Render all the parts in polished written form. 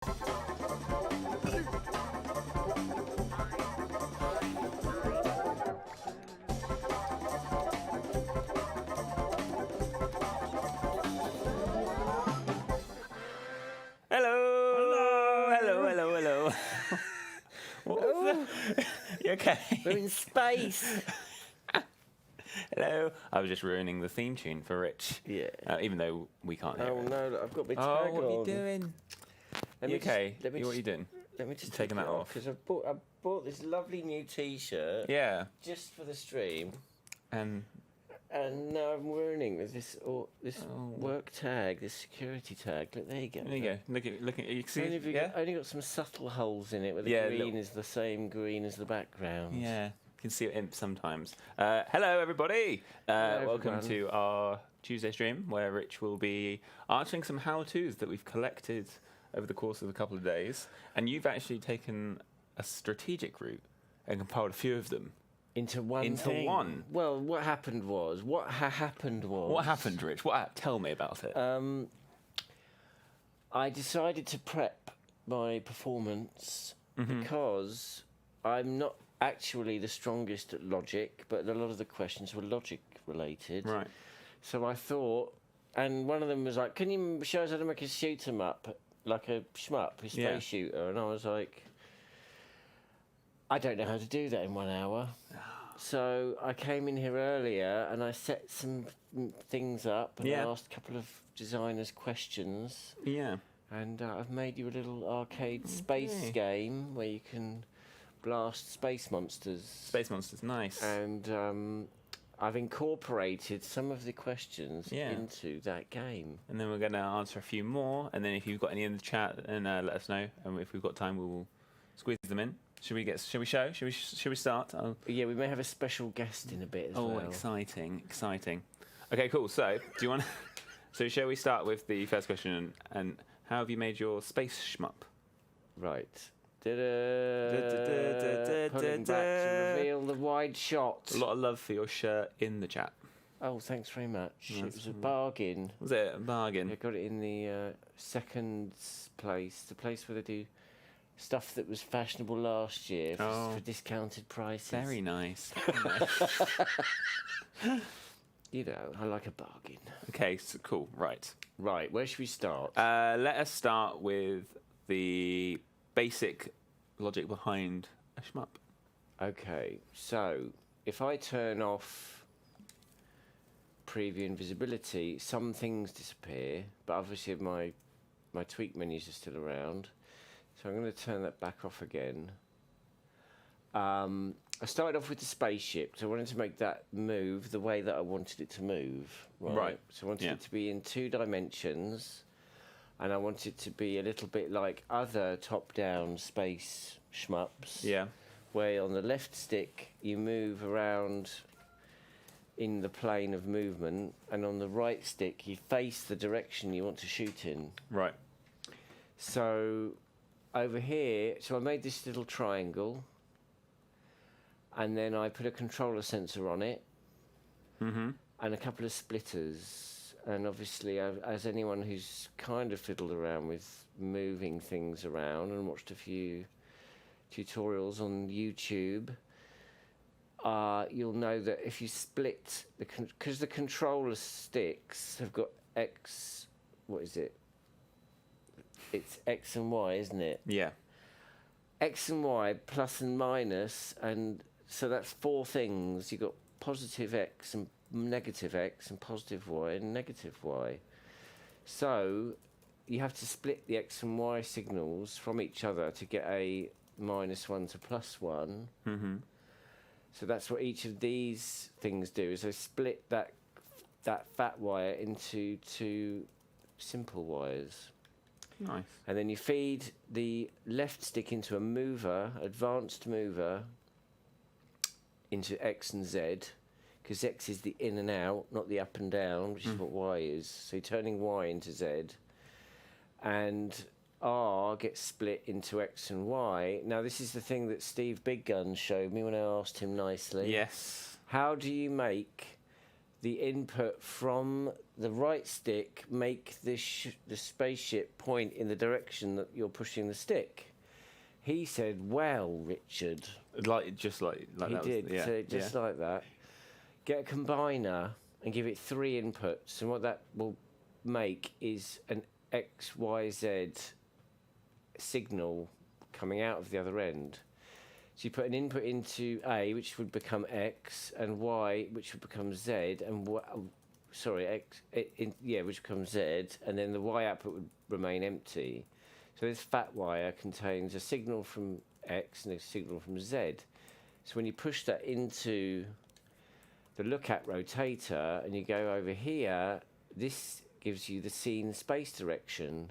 Hello. What was that? You okay? We're in space. Hello. I was just ruining the theme tune for Rich. Yeah. Even though we can't hear Oh it. no, look, I've got my tag Oh, what on. are you doing? Let You me okay? Just, let me What are you just, doing? Let me just Taking take that it off. because I bought this lovely new T-shirt. Yeah. Just for the stream. And now I'm ruining with this work tag, this security tag. Look, there you go. there you go. Look at you can see. Only got some subtle holes in it where the green is the same green as the background. Yeah. You can see it imp sometimes. Hello, everybody. Welcome to our Tuesday stream, where Rich will be answering some how-tos that we've collected over the course of a couple of days. And you've actually taken a strategic route and compiled a few of them. Into one thing. Well, what happened, Rich? What Tell me about it. I decided to prep my performance because I'm not actually the strongest at logic, but a lot of the questions were logic related. Right. So I thought, and one of them was like, "Can you show us how to make a shoot 'em up, like a Shmup, a space shooter?" And I was like, I don't know how to do that in 1 hour. So I came in here earlier and I set some things up and I asked a couple of designers questions. Yeah. And I've made you a little arcade space game where you can blast space monsters. Space monsters, nice. And I've incorporated some of the questions into that game. And then we're going to answer a few more. And then if you've got any in the chat, then let us know. And if we've got time, we will squeeze them in. Should we start? Yeah, we may have a special guest in a bit as well. Oh, exciting. Okay, cool. So, do you want? So, shall we start with the first question? And how have you made your space shmup? Right. Pulling back to reveal the wide shot. A lot of love for your shirt in the chat. Oh, thanks very much. It was a bargain. Was it a bargain? I got it in the second place, the place where they do stuff that was fashionable last year for discounted prices. Very nice. You know, I like a bargain. Okay, so cool. Right, where should we start? Let us start with the basic logic behind a shmup. Okay, so if I turn off preview invisibility, some things disappear, but obviously my tweak menus are still around. So I'm going to turn that back off again. I started off with the spaceship, so I wanted to make that move the way that I wanted it to move. Right. So I wanted it to be in 2 dimensions, and I wanted it to be a little bit like other top-down space shmups. Yeah. Where on the left stick you move around in the plane of movement, and on the right stick you face the direction you want to shoot in. Right. So over here, so I made this little triangle, and then I put a controller sensor on it, and a couple of splitters. And obviously, as anyone who's kind of fiddled around with moving things around and watched a few tutorials on YouTube, you'll know that if you split because the controller sticks have got X, what is it? It's X and Y, isn't it? Yeah. X and Y, plus and minus, and so that's 4 things. You've got positive X and negative X and positive Y and negative Y. So you have to split the X and Y signals from each other to get a -1 to +1. So that's what each of these things do, is they split that fat wire into 2 simple wires. Nice. And then you feed the left stick into a mover, advanced mover, into X and Z, because X is the in and out, not the up and down, which is what Y is. So you're turning Y into Z. And R gets split into X and Y. Now, this is the thing that Steve Big Gun showed me when I asked him nicely. Yes. How do you make the input from the right stick make the spaceship point in the direction that you're pushing the stick. He said, well, Richard. Just like he that. Did, Yeah, so just like that. Get a combiner and give it 3 inputs. And what that will make is an XYZ signal coming out of the other end. So you put an input into A, which would become X, and Y, which would become Z, and which becomes Z, and then the Y output would remain empty. So this fat wire contains a signal from X and a signal from Z. So when you push that into the look-at rotator and you go over here, this gives you the scene space direction.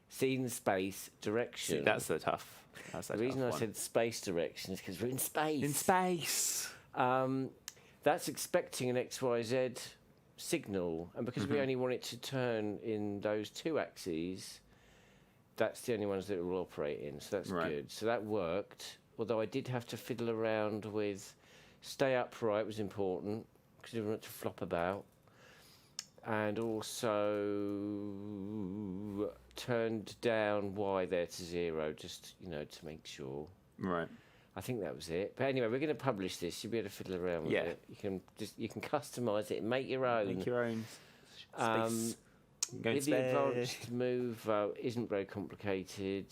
Scene space direction. See, that's the tough. The reason I said space direction is because we're in space. In space. That's expecting an XYZ signal, and because we only want it to turn in those 2 axes, that's the only ones that it will operate in. So that's good. So that worked. Although I did have to fiddle around with stay upright was important because you didn't want it to flop about, and also turned down Y there to 0, just to make sure. Right. I think that was it. But anyway, we're going to publish this. You'll be able to fiddle around with it. You can customize it and make your own. Make your own space. The advanced move isn't very complicated.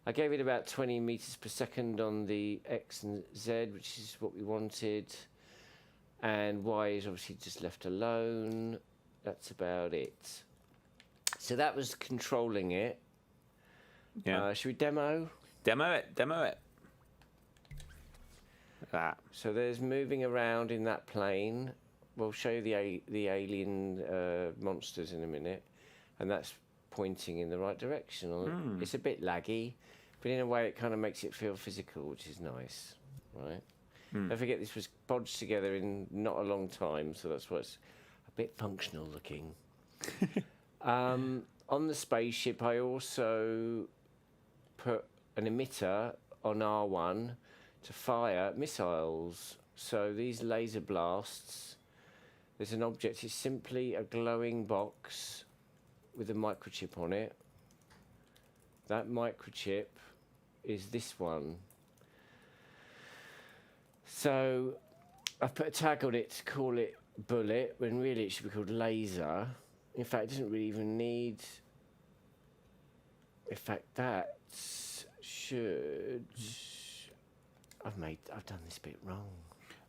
I gave it about 20 meters per second on the X and Z, which is what we wanted. And Y is obviously just left alone. That's about it. So that was controlling it. Yeah. Should we demo? Demo it. That. So there's moving around in that plane. We'll show you the alien monsters in a minute, and that's pointing in the right direction. It's a bit laggy, but in a way it kind of makes it feel physical, which is nice, right? Don't forget this was bodged together in not a long time, so that's why it's a bit functional looking. On the spaceship, I also put an emitter on R1 to fire missiles. So these laser blasts, there's an object, it's simply a glowing box with a microchip on it. That microchip is this one. So I've put a tag on it to call it bullet, when really it should be called laser. In fact, it doesn't really even need... In fact, that should... I've done this bit wrong.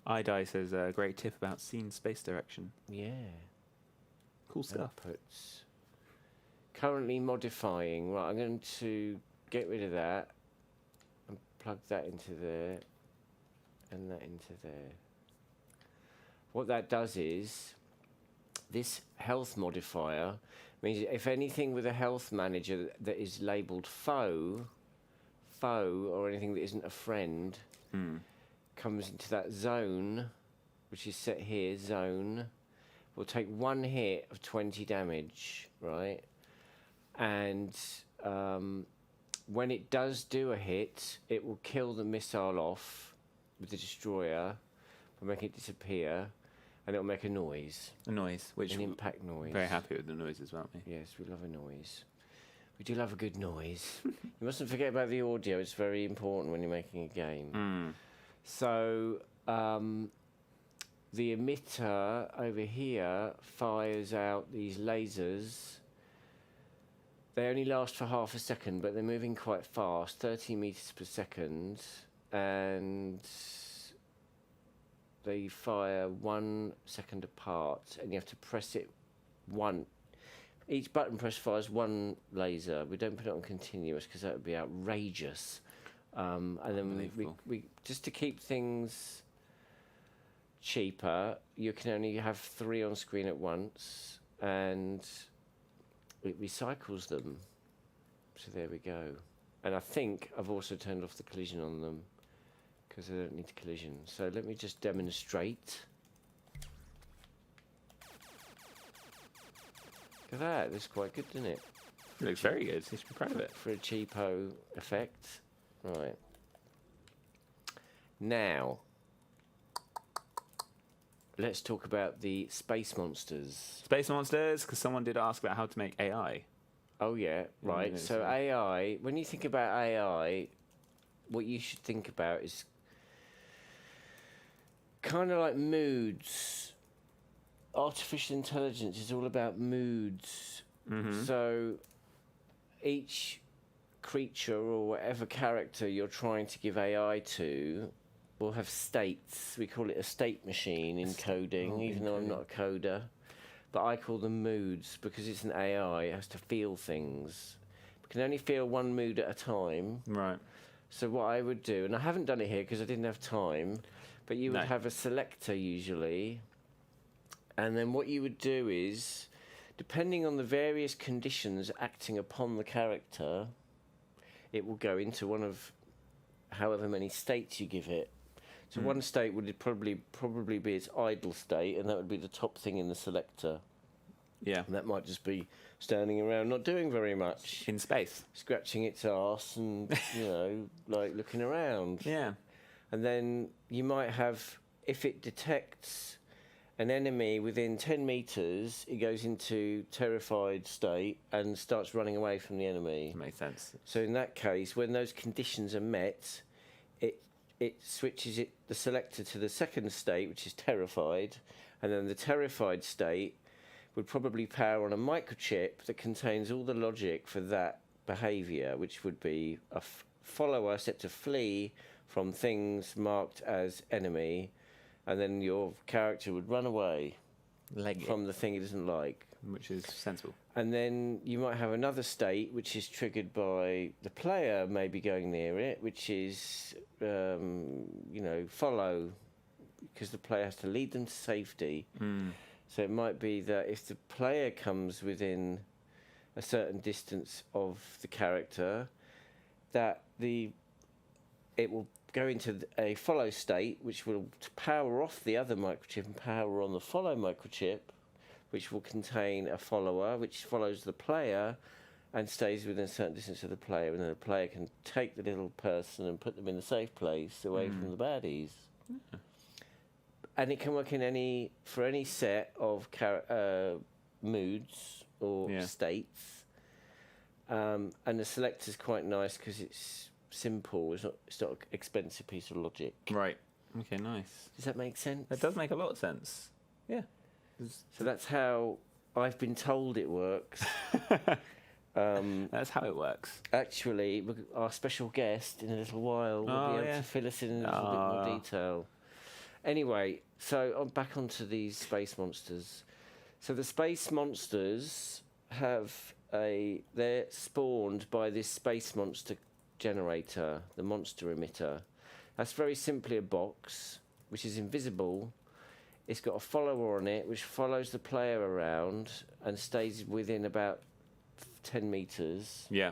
iDie says a great tip about scene space direction. Yeah. Cool stuff. Outputs. Currently modifying. Right, I'm going to get rid of that and plug that into there and that into there. What that does is this health modifier means if anything with a health manager that is labelled foe, or anything that isn't a friend, comes into that zone, which is set here, zone, will take 1 hit of 20 damage, right? And when it does do a hit, it will kill the missile off with the destroyer, will make it disappear, and it'll make a noise. A noise, which an impact noise. Very happy with the noises, aren't we? Yes, we love a noise. We do love a good noise. You mustn't forget about the audio. It's very important when you're making a game. So the emitter over here fires out these lasers. They only last for half a second, but they're moving quite fast, 30 meters per second, and they fire 1 second apart, and you have to press it one. Each button press fires 1 laser. We don't put it on continuous because that would be outrageous. And then we just to keep things cheaper, you can only have 3 on screen at once, and it recycles them. So there we go. And I think I've also turned off the collision on them because I don't need collision. So let me just demonstrate. Look at that, that's quite good, doesn't it? It looks very good. You should be proud of it. For a cheapo effect. Right. Now, let's talk about the space monsters. Space monsters, because someone did ask about how to make AI. Oh, yeah, right. So AI, when you think about AI, what you should think about is kind of like moods. Artificial intelligence is all about moods. So each creature or whatever character you're trying to give AI to will have states. We call it a state machine in coding, even though I'm not a coder. But I call them moods because it's an AI. It has to feel things. It can only feel one mood at a time. Right. So what I would do, and I haven't done it here because I didn't have time, but you would have a selector usually. And then what you would do is, depending on the various conditions acting upon the character, it will go into one of however many states you give it. So one state would probably be its idle state, and that would be the top thing in the selector. Yeah. And that might just be standing around not doing very much. In space. Scratching its arse and, like looking around. Yeah. And then you might have, if it detects an enemy within 10 meters, it goes into terrified state and starts running away from the enemy. Makes sense. So in that case, when those conditions are met, it switches the selector to the second state, which is terrified, and then the terrified state would probably power on a microchip that contains all the logic for that behaviour, which would be a follower set to flee from things marked as enemy, and then your character would run away from the thing he doesn't like. Which is sensible. And then you might have another state which is triggered by the player maybe going near it, which is, follow, because the player has to lead them to safety. So it might be that if the player comes within a certain distance of the character, that it will go into a follow state, which will power off the other microchip and power on the follow microchip, which will contain a follower, which follows the player and stays within a certain distance of the player, and then the player can take the little person and put them in a safe place away from the baddies. And it can work for any set of moods or states. And the selector's quite nice because it's simple. It's not an expensive piece of logic. Right. Okay, nice. Does that make sense? That does make a lot of sense. Yeah. So that's how I've been told it works. That's how it works. Actually, our special guest in a little while will be able to fill us in a little bit more detail. Anyway, so I'm back onto these space monsters. So the space monsters they're spawned by this space monster generator, the monster emitter. That's very simply a box which is invisible. It's got a follower on it which follows the player around and stays within about 10 meters. Yeah.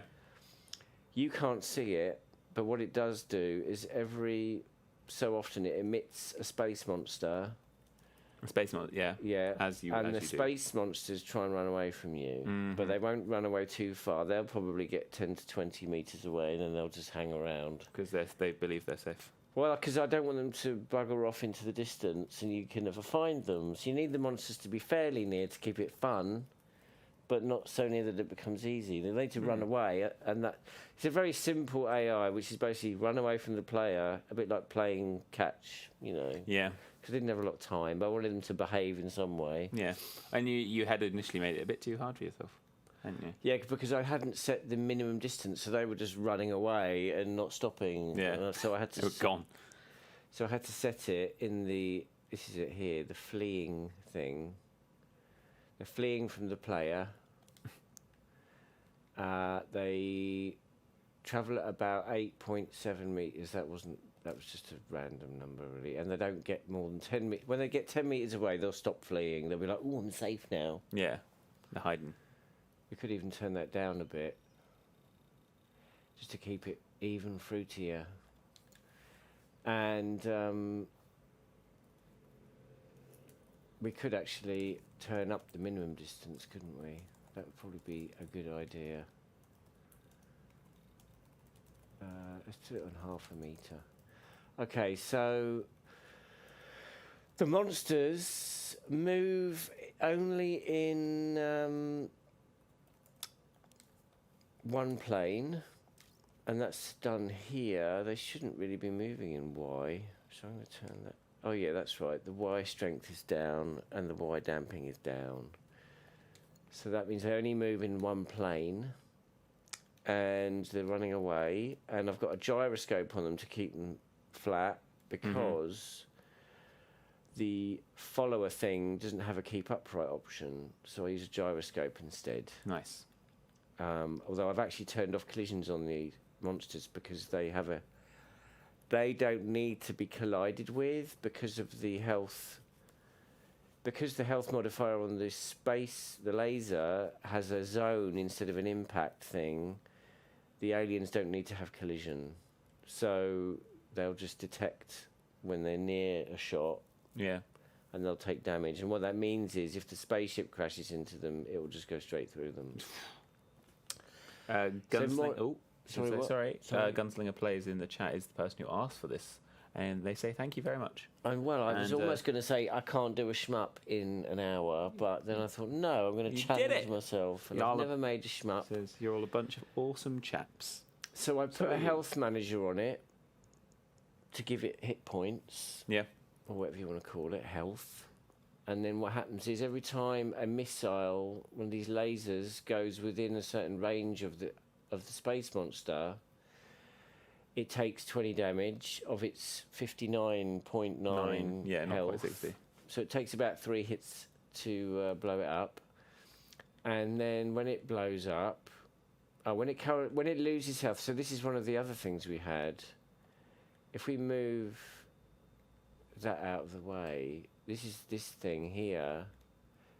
You can't see it, but what it does do is every so often it emits a space monster. A space monster, yeah. Yeah. And the do. space monsters try and run away from you, but they won't run away too far. They'll probably get 10 to 20 meters away, and then they'll just hang around. Because they believe they're safe. Well, because I don't want them to bugger off into the distance, and you can never find them. So you need the monsters to be fairly near to keep it fun, but not so near that it becomes easy. They need to run away, and it's a very simple AI, which is basically run away from the player, a bit like playing catch, Yeah. Because I didn't have a lot of time, but I wanted them to behave in some way. Yeah. And you had initially made it a bit too hard for yourself, hadn't you? Yeah, because I hadn't set the minimum distance, so they were just running away and not stopping. Yeah. So I had to. They were gone. So I had to set it in this is it here, the fleeing thing. They're fleeing from the player. They travel at about 8.7 meters. That was just a random number, really. And they don't get more than 10 meters. When they get 10 meters away, they'll stop fleeing. They'll be like, "Oh, I'm safe now." Yeah. They're hiding. We could even turn that down a bit, just to keep it even fruitier. And we could actually turn up the minimum distance, couldn't we? That would probably be a good idea. Let's do it on 0.5 meter. Okay, so The monsters move only in one plane, and that's done here. They shouldn't really be moving in Y, so I'm going to turn that. Oh yeah, that's right. The Y strength is down, and the Y damping is down. So that means they only move in one plane, and they're running away. And I've got a gyroscope on them to keep them flat because the follower thing doesn't have a keep upright option, so I use a gyroscope instead. Nice. Although I've actually turned off collisions on the monsters because they don't need to be collided with because of the health. Because the health modifier on the laser has a zone instead of an impact thing, the aliens don't need to have collision. So they'll just detect when they're near a shot. Yeah. And they'll take damage. And what that means is if the spaceship crashes into them, it will just go straight through them. Gunslinger Plays in the chat is the person who asked for this, and they say thank you very much. And well, I was almost going to say I can't do a shmup in an hour, but then I thought no, I'm going to challenge myself, and I've never made a shmup. Says you're all a bunch of awesome chaps. So I put a health manager on it to give it hit points, or whatever you want to call it, health. And then what happens is every time a missile, one of these lasers, goes within a certain range of the space monster, it takes 20 damage of its 59.9 health. 60. So it takes about 3 hits to blow it up. And then when it blows up, when it loses health, so this is one of the other things we had. If we move that out of the way, this is this thing here.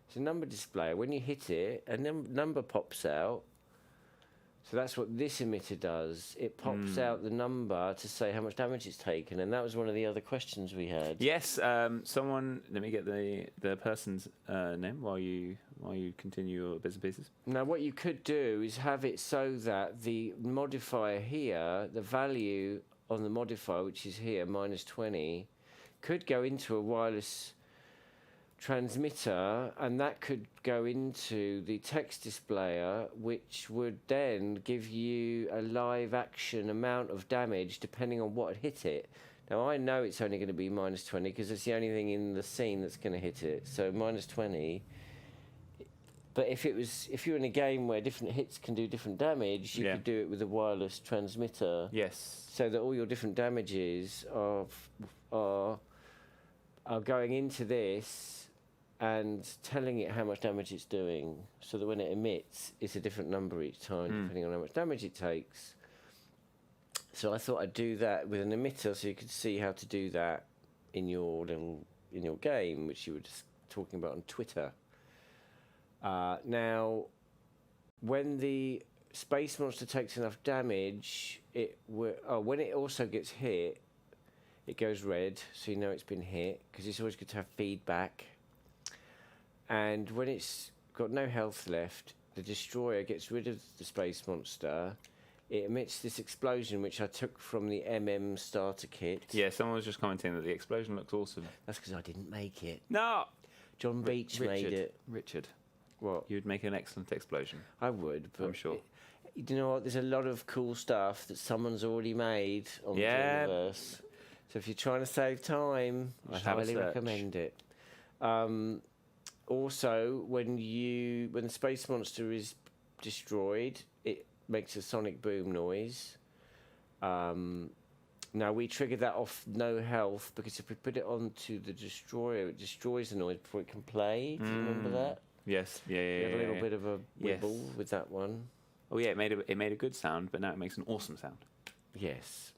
It's a number display. When you hit it, a number pops out. So that's what this emitter does. It pops out the number to say how much damage it's taken, and that was one of the other questions we had. Yes, someone. Let me get the person's name while you continue your bits and pieces. Now, what you could do is have it so that the modifier here, the value on the modifier, which is here -20, could go into a wireless transmitter, and that could go into the text displayer, which would then give you a live action amount of damage depending on what had hit it. Now I know it's only going to be -20 because it's the only thing in the scene that's going to hit it, so -20. But if you're in a game where different hits can do different damage, you could do it with a wireless transmitter. Yes. So that all your different damages are going into this and telling it how much damage it's doing, so that when it emits, it's a different number each time, depending on how much damage it takes. So I thought I'd do that with an emitter, so you could see how to do that in your game, which you were just talking about on Twitter. Now, when the space monster takes enough damage, when it also gets hit, it goes red, so you know it's been hit, because it's always good to have feedback. And when it's got no health left, the destroyer gets rid of the space monster. It emits this explosion, which I took from the MM starter kit. Yeah, someone was just commenting that the explosion looks awesome. That's because I didn't make it. No! John Beach made it. Richard. What? You'd make an excellent explosion. I would, but... I'm sure. You know what? There's a lot of cool stuff that someone's already made on Dreamiverse. So if you're trying to save time, I highly recommend it. Also, when the space monster is destroyed, it makes a sonic boom noise. Now we triggered that off no health because if we put it onto the destroyer, it destroys the noise before it can play. Do you remember that? Yes. Yeah. We had a little bit of a wibble with that one. Oh yeah, it made a good sound, but now it makes an awesome sound. Yes.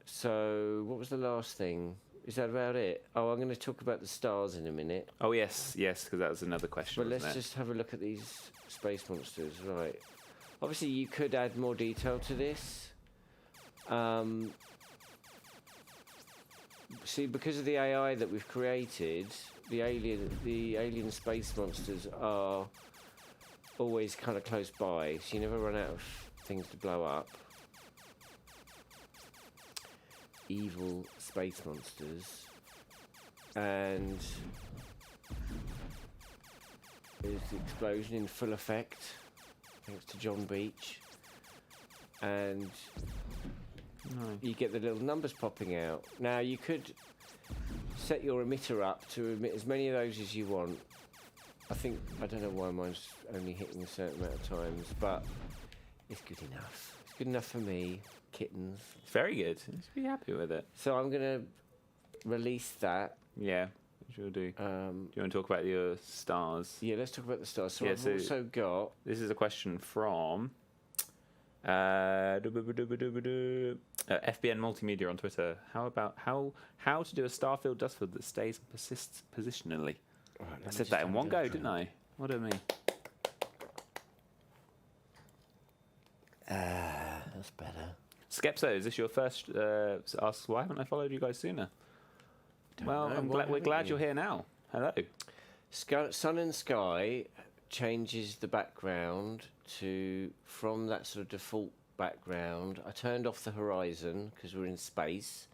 So what was the last thing? Is that about it? Oh, I'm going to talk about the stars in a minute. Oh, yes, because that was another question. But let's just have a look at these space monsters. Right. Obviously, you could add more detail to this. See, because of the AI that we've created, the alien space monsters are always kind of close by, so you never run out of things to blow up. Evil space monsters. And there's the explosion in full effect, thanks to John Beach. And you get the little numbers popping out. Now, you could set your emitter up to emit as many of those as you want. I don't know why mine's only hitting a certain amount of times, but it's good enough. It's good enough for me, kittens. Very good. You should be happy with it. So I'm going to release that. Yeah, sure do. Do you want to talk about your stars? Yeah, let's talk about the stars. So Yeah, I've also got... This is a question from FBN Multimedia on Twitter. How about how to do a starfield dustfield that stays and persists positionally? Right, I said that in one go, didn't I? What do I mean? That's better. Skepso, is this your first? Asks, why haven't I followed you guys sooner? Well, we're glad you're here now. Hello. Sun and Sky changes the background from that sort of default background. I turned off the horizon because we're in space,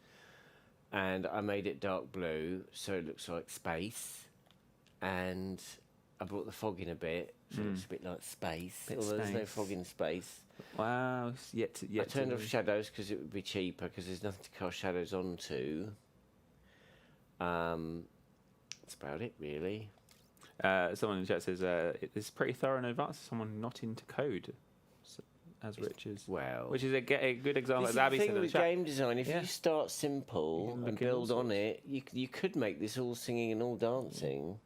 and I made it dark blue so it looks like space. And I brought the fog in a bit, so it looks a bit like space. Although there's no fog in space. Wow, I turned off shadows because it would be cheaper because there's nothing to cast shadows onto. That's about it, really. Someone in the chat says it's pretty thorough and advanced. Someone not into code, as Rich is. Well, which is a good example. This is the thing with game design. If you start simple and build on it, you could make this all singing and all dancing.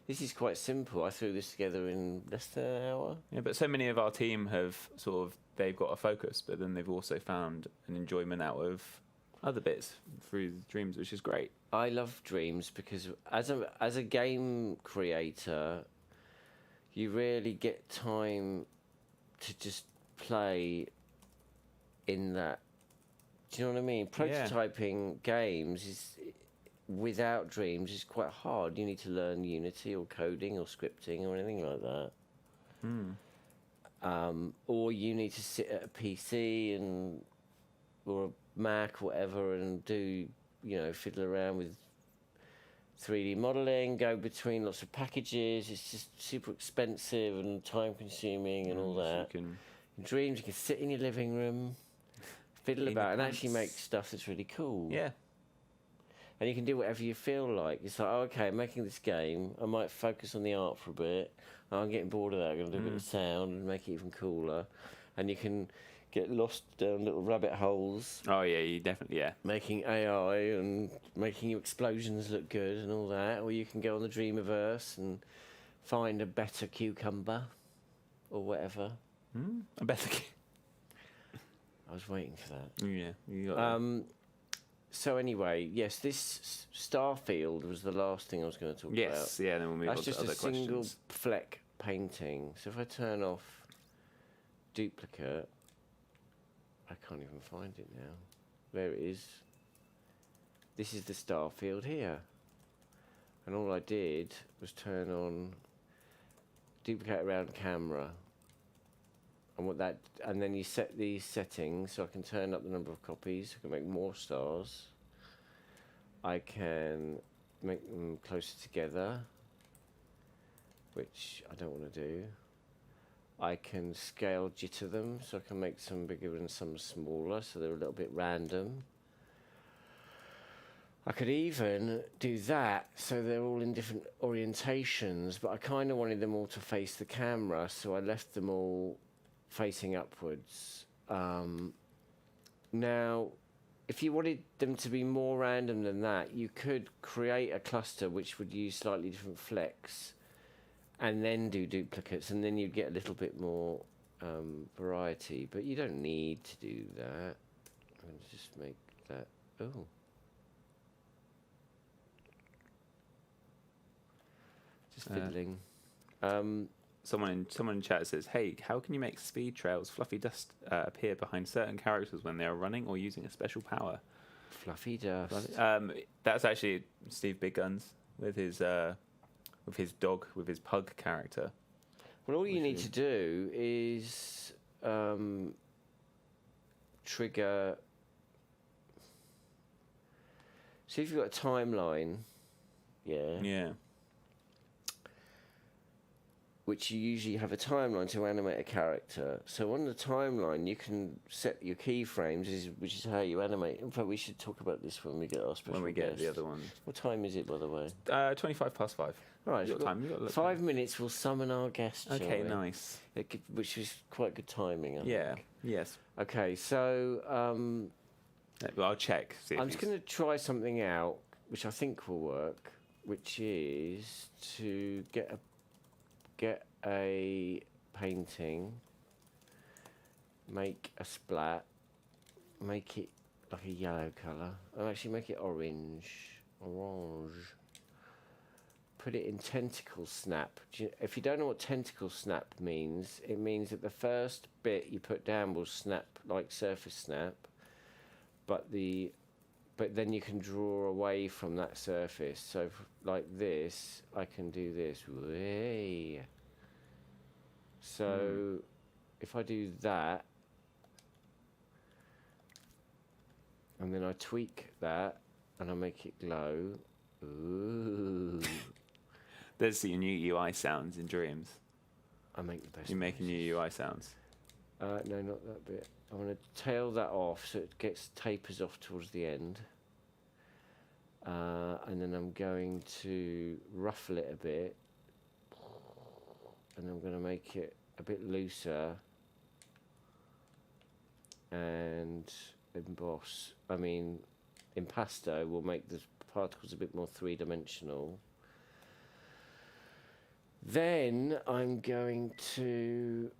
This is quite simple. I threw this together in less than an hour. Yeah, but so many of our team have they've got a focus, but then they've also found an enjoyment out of other bits through Dreams, which is great. I love Dreams because as a game creator, you really get time to just play in that. Do you know what I mean? Prototyping games without Dreams is quite hard. You need to learn Unity or coding or scripting or anything like that. Or you need to sit at a PC or a Mac or whatever and do, fiddle around with 3D modeling, go between lots of packages. It's just super expensive and time consuming and all that. In Dreams, you can sit in your living room, fiddle about and actually make stuff that's really cool. Yeah. And you can do whatever you feel like. It's like, okay, I'm making this game. I might focus on the art for a bit. I'm getting bored of that. I'm going to do a bit of sound and make it even cooler. And you can get lost down little rabbit holes. Oh, yeah, you definitely, Making AI and making your explosions look good and all that. Or you can go on the Dreamiverse and find a better cucumber or whatever. A better I was waiting for that. Yeah, you got that. So anyway, yes, this Starfield was the last thing I was going to talk about. Yes, yeah, then we'll move on to other questions. That's just a single fleck painting. So if I turn off duplicate, I can't even find it now. There it is. This is the Starfield here. And all I did was turn on duplicate around camera. And then you set these settings so I can turn up the number of copies. I can make more stars. I can make them closer together, which I don't want to do. I can scale jitter them so I can make some bigger and some smaller so they're a little bit random. I could even do that so they're all in different orientations, but I kind of wanted them all to face the camera, so I left them all facing upwards. Now, if you wanted them to be more random than that, you could create a cluster which would use slightly different flecks and then do duplicates, and then you'd get a little bit more variety, but you don't need to do that. I'm going to just make that... Oh. Just fiddling. Someone in chat says, "Hey, how can you make speed trails, fluffy dust appear behind certain characters when they are running or using a special power?" Fluffy dust. That's actually Steve Big Guns with his dog, with his pug character. Well, all you need to do is trigger. See if you've got a timeline. yeah? Yeah. Which you usually have a timeline to animate a character. So on the timeline, you can set your keyframes, which is how you animate. In fact, we should talk about this when we get our special When we get guest. the other one. What time is it, by the way? 25 past 5. All right, You've got time. You've got 5 minutes. We'll summon our guest. Okay, shall we? nice. Which is quite good timing. I Yeah. think. Yes. Okay, so I'll check. See if I'm just going to try something out, which I think will work. Which is to get a painting, make a splat, make it like a yellow colour, and actually make it orange. Put it in Tentacle Snap. If you don't know what Tentacle Snap means, it means that the first bit you put down will snap like Surface Snap, but then you can draw away from that surface. So like this, I can do this. Way. So if I do that, and then I tweak that, and I make it glow. Ooh. There's your new UI sounds in Dreams. I make the best. You're making new UI sounds. No, not that bit. I'm going to tail that off so it tapers off towards the end. And then I'm going to ruffle it a bit. And I'm going to make it a bit looser. And emboss. I mean, impasto will make the particles a bit more three-dimensional. Then I'm going to...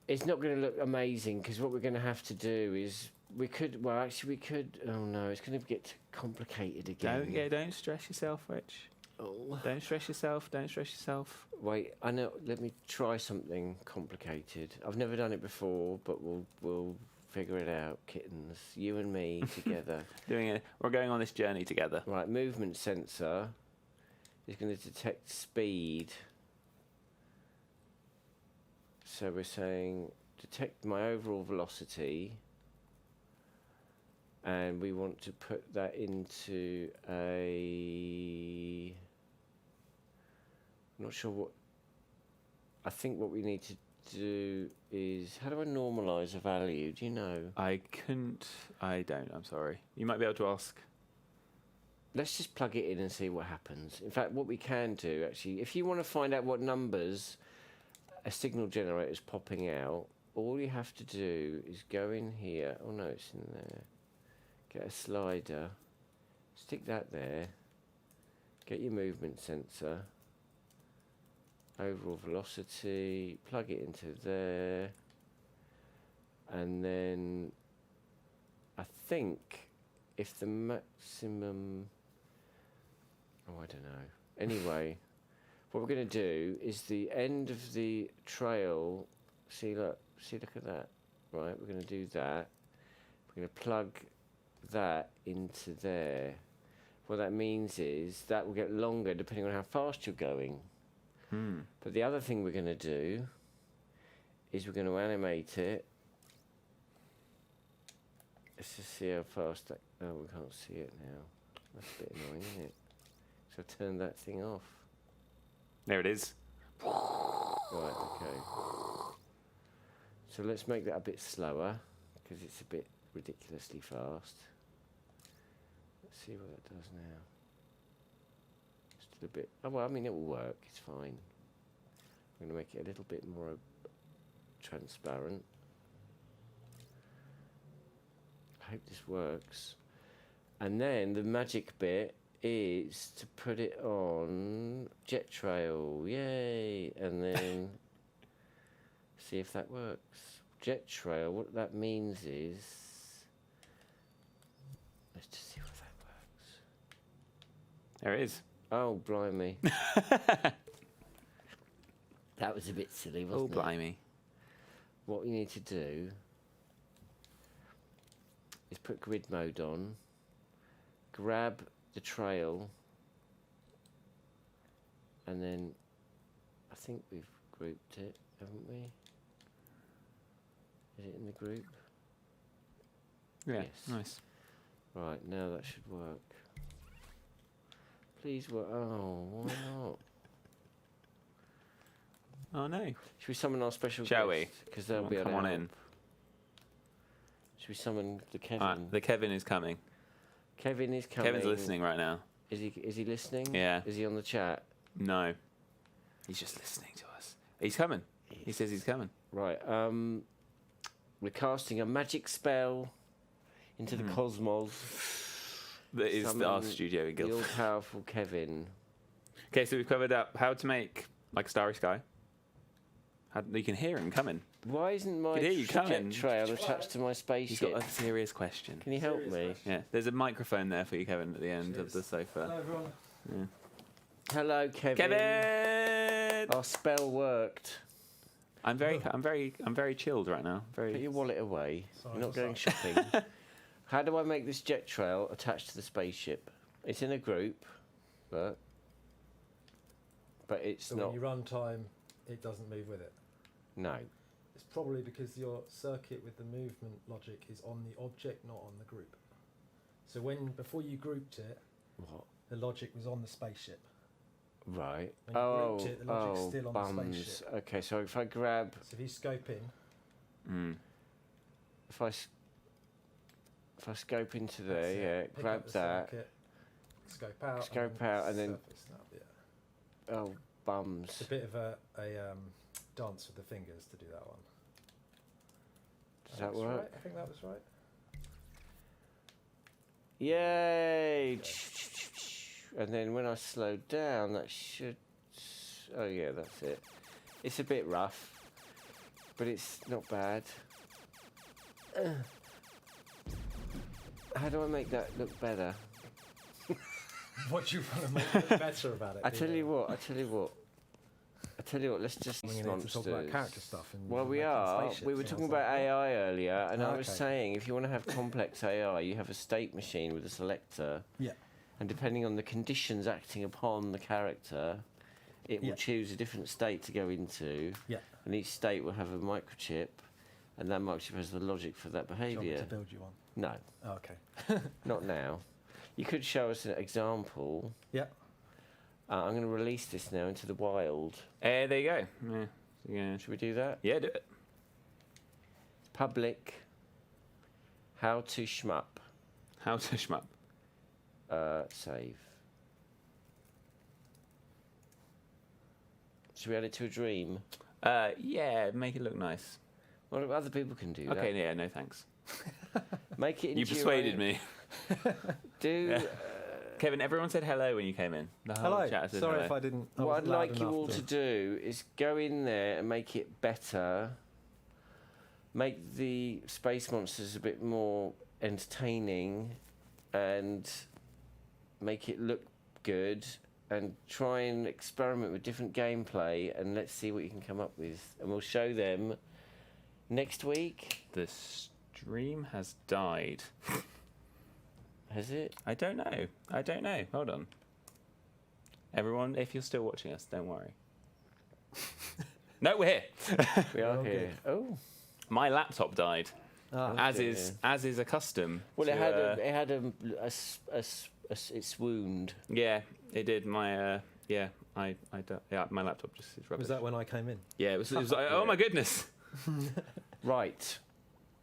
it's not going to look amazing because what we're going to have to do is we could. Oh no, it's going to get complicated again. Don't stress yourself, Rich. Oh. Don't stress yourself. Don't stress yourself. Wait, I know. Let me try something complicated. I've never done it before, but we'll figure it out, kittens. You and me together. We're going on this journey together. Right, movement sensor is going to detect speed. So we're saying detect my overall velocity, and we want to put that into a... I'm not sure what... I think what we need to do is... How do I normalise a value? Do you know? I don't, I'm sorry. You might be able to ask. Let's just plug it in and see what happens. In fact, what we can do, actually, if you want to find out what numbers a signal generator is popping out, all you have to do is go in here. Oh no, it's in there. Get a slider, stick that there, get your movement sensor, overall velocity, plug it into there, and then I think if the maximum... Oh, I don't know. Anyway, what we're going to do is the end of the trail. See, look at that. Right, we're going to do that. We're going to plug that into there. What that means is that will get longer depending on how fast you're going. But the other thing we're going to do is we're going to animate it. Let's just see how fast that... Oh, we can't see it now. That's a bit annoying, isn't it? So turn that thing off. There it is. Right, okay. So let's make that a bit slower, because it's a bit ridiculously fast. Let's see what that does now. Just a bit... Oh, well, I mean, it will work. It's fine. I'm going to make it a little bit more transparent. I hope this works. And then the magic bit is to put it on Jet Trail. Yay! And then see if that works. Jet Trail, what that means is... Let's just see if that works. There it is. Oh, blimey. That was a bit silly, wasn't it? Oh, blimey. What we need to do is put grid mode on, grab the trail, and then I think we've grouped it, haven't we? Is it in the group? Yeah, Yes. nice. Right, now that should work. Please work. Oh, why not? Oh no. Should we summon our special Shall guest? Because they'll be able Come to on help. in. Should we summon the Kevin? The Kevin is coming. Kevin is coming. Kevin's listening right now. Is he listening? Yeah. Is he on the chat? No. He's just listening to us. He's coming. He says he's coming. Right. We're casting a magic spell into the cosmos. That is our studio in The Guildford. all-powerful Kevin. Okay, so we've covered up how to make like a starry sky. You can hear him coming. Why isn't my Could hear you coming. trail attached to my He's spaceship? got a serious question. Can you help me? Yeah, there's a microphone there for you, Kevin, at the end of the sofa. Hello, everyone. Yeah. Hello, Kevin. Kevin! Our spell worked. I'm very chilled right now. Put Very. your wallet away. Sorry, You're not what's going up? shopping. How do I make this jet trail attached to the spaceship? It's in a group, but it's So not. when you run time, it doesn't move with it. No. It's probably because your circuit with the movement logic is on the object, not on the group. So before you grouped it, What? the logic was on the spaceship. Right. When you grouped it, the logic's still on the bums. spaceship. Okay, so if I grab, So if you scope in, if I scope into there, that's it. yeah, Pick grab up the that. circuit, scope out, Scope out and then- surface snap, yeah. Oh, bums. It's a bit of a dance with the fingers to do that one. Does that was work? Right. I think that was right. Yay! And then when I slow down, that should. Oh yeah, that's it. It's a bit rough, but it's not bad. How do I make that look better? What do you want to make it better about it? I tell you what. Let's just We need to monsters. talk about character stuff. And Well, we making are. spaceships We were and talking all that. about AI earlier, and I was Okay. saying if you want to have complex AI, you have a state machine with a selector. Yeah. And depending on the conditions acting upon the character, it will Yeah. choose a different state to go into. Yeah. And each state will have a microchip, and that microchip has the logic for that Do you want me behaviour. to build you one? No, Oh, okay. not now. You could show us an example. Yeah. I'm going to release this now into the wild. There you go. Yeah. Should we do that? Yeah, do it. Public. How to shmup. How to shmup. Save. Should we add it to a dream? Yeah, make it look nice. Well, other people can do that. Okay, yeah, no thanks. Make it into You your persuaded own- me. Do. Yeah. Kevin, everyone said hello when you came in. The whole Hello. chat said Sorry hello. if I didn't. I What I'd wasn't loud like you enough all to do is go in there and make it better. Make the space monsters a bit more entertaining and make it look good and try and experiment with different gameplay and let's see what you can come up with. And we'll show them next week. The stream has died. Has it? I don't know. Hold on. Everyone, if you're still watching us, don't worry. No, we're here. We are all here. Oh. My laptop died, as Okay. is a custom. Well, it to, had it swooned. Yeah, it did. My yeah, my laptop just is rubbish. Was that when I came in? Yeah, it was like, oh my goodness. Right.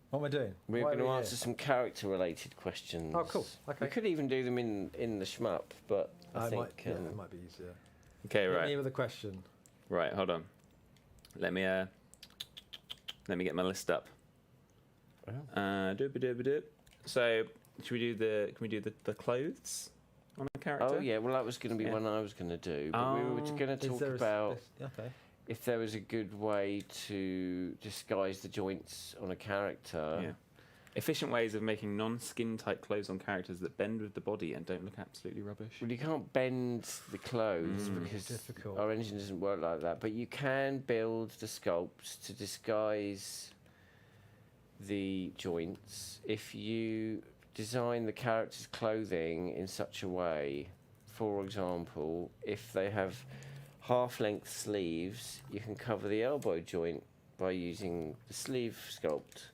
What am I doing? We're Why going are to we answer here? some character-related questions. Oh, cool. Okay. We could even do them in the shmup, but I think it might be easier. Okay, Hit right, me with a question. right. Hold on. Let me get my list up. Doop-a-doop-a-doop. So, can we do the clothes on a character? Oh yeah, well that was going to be Yeah. one I was going to do, but we were Oh. going to Is talk there a about okay. if there was a good way to disguise the joints on a character. Yeah. Efficient ways of making non-skin tight clothes on characters that bend with the body and don't look absolutely rubbish. Well, you can't bend the clothes because Difficult. our engine doesn't work like that, but you can build the sculpts to disguise the joints if you design the character's clothing in such a way. For example, if they have half-length sleeves, you can cover the elbow joint by using the sleeve sculpt.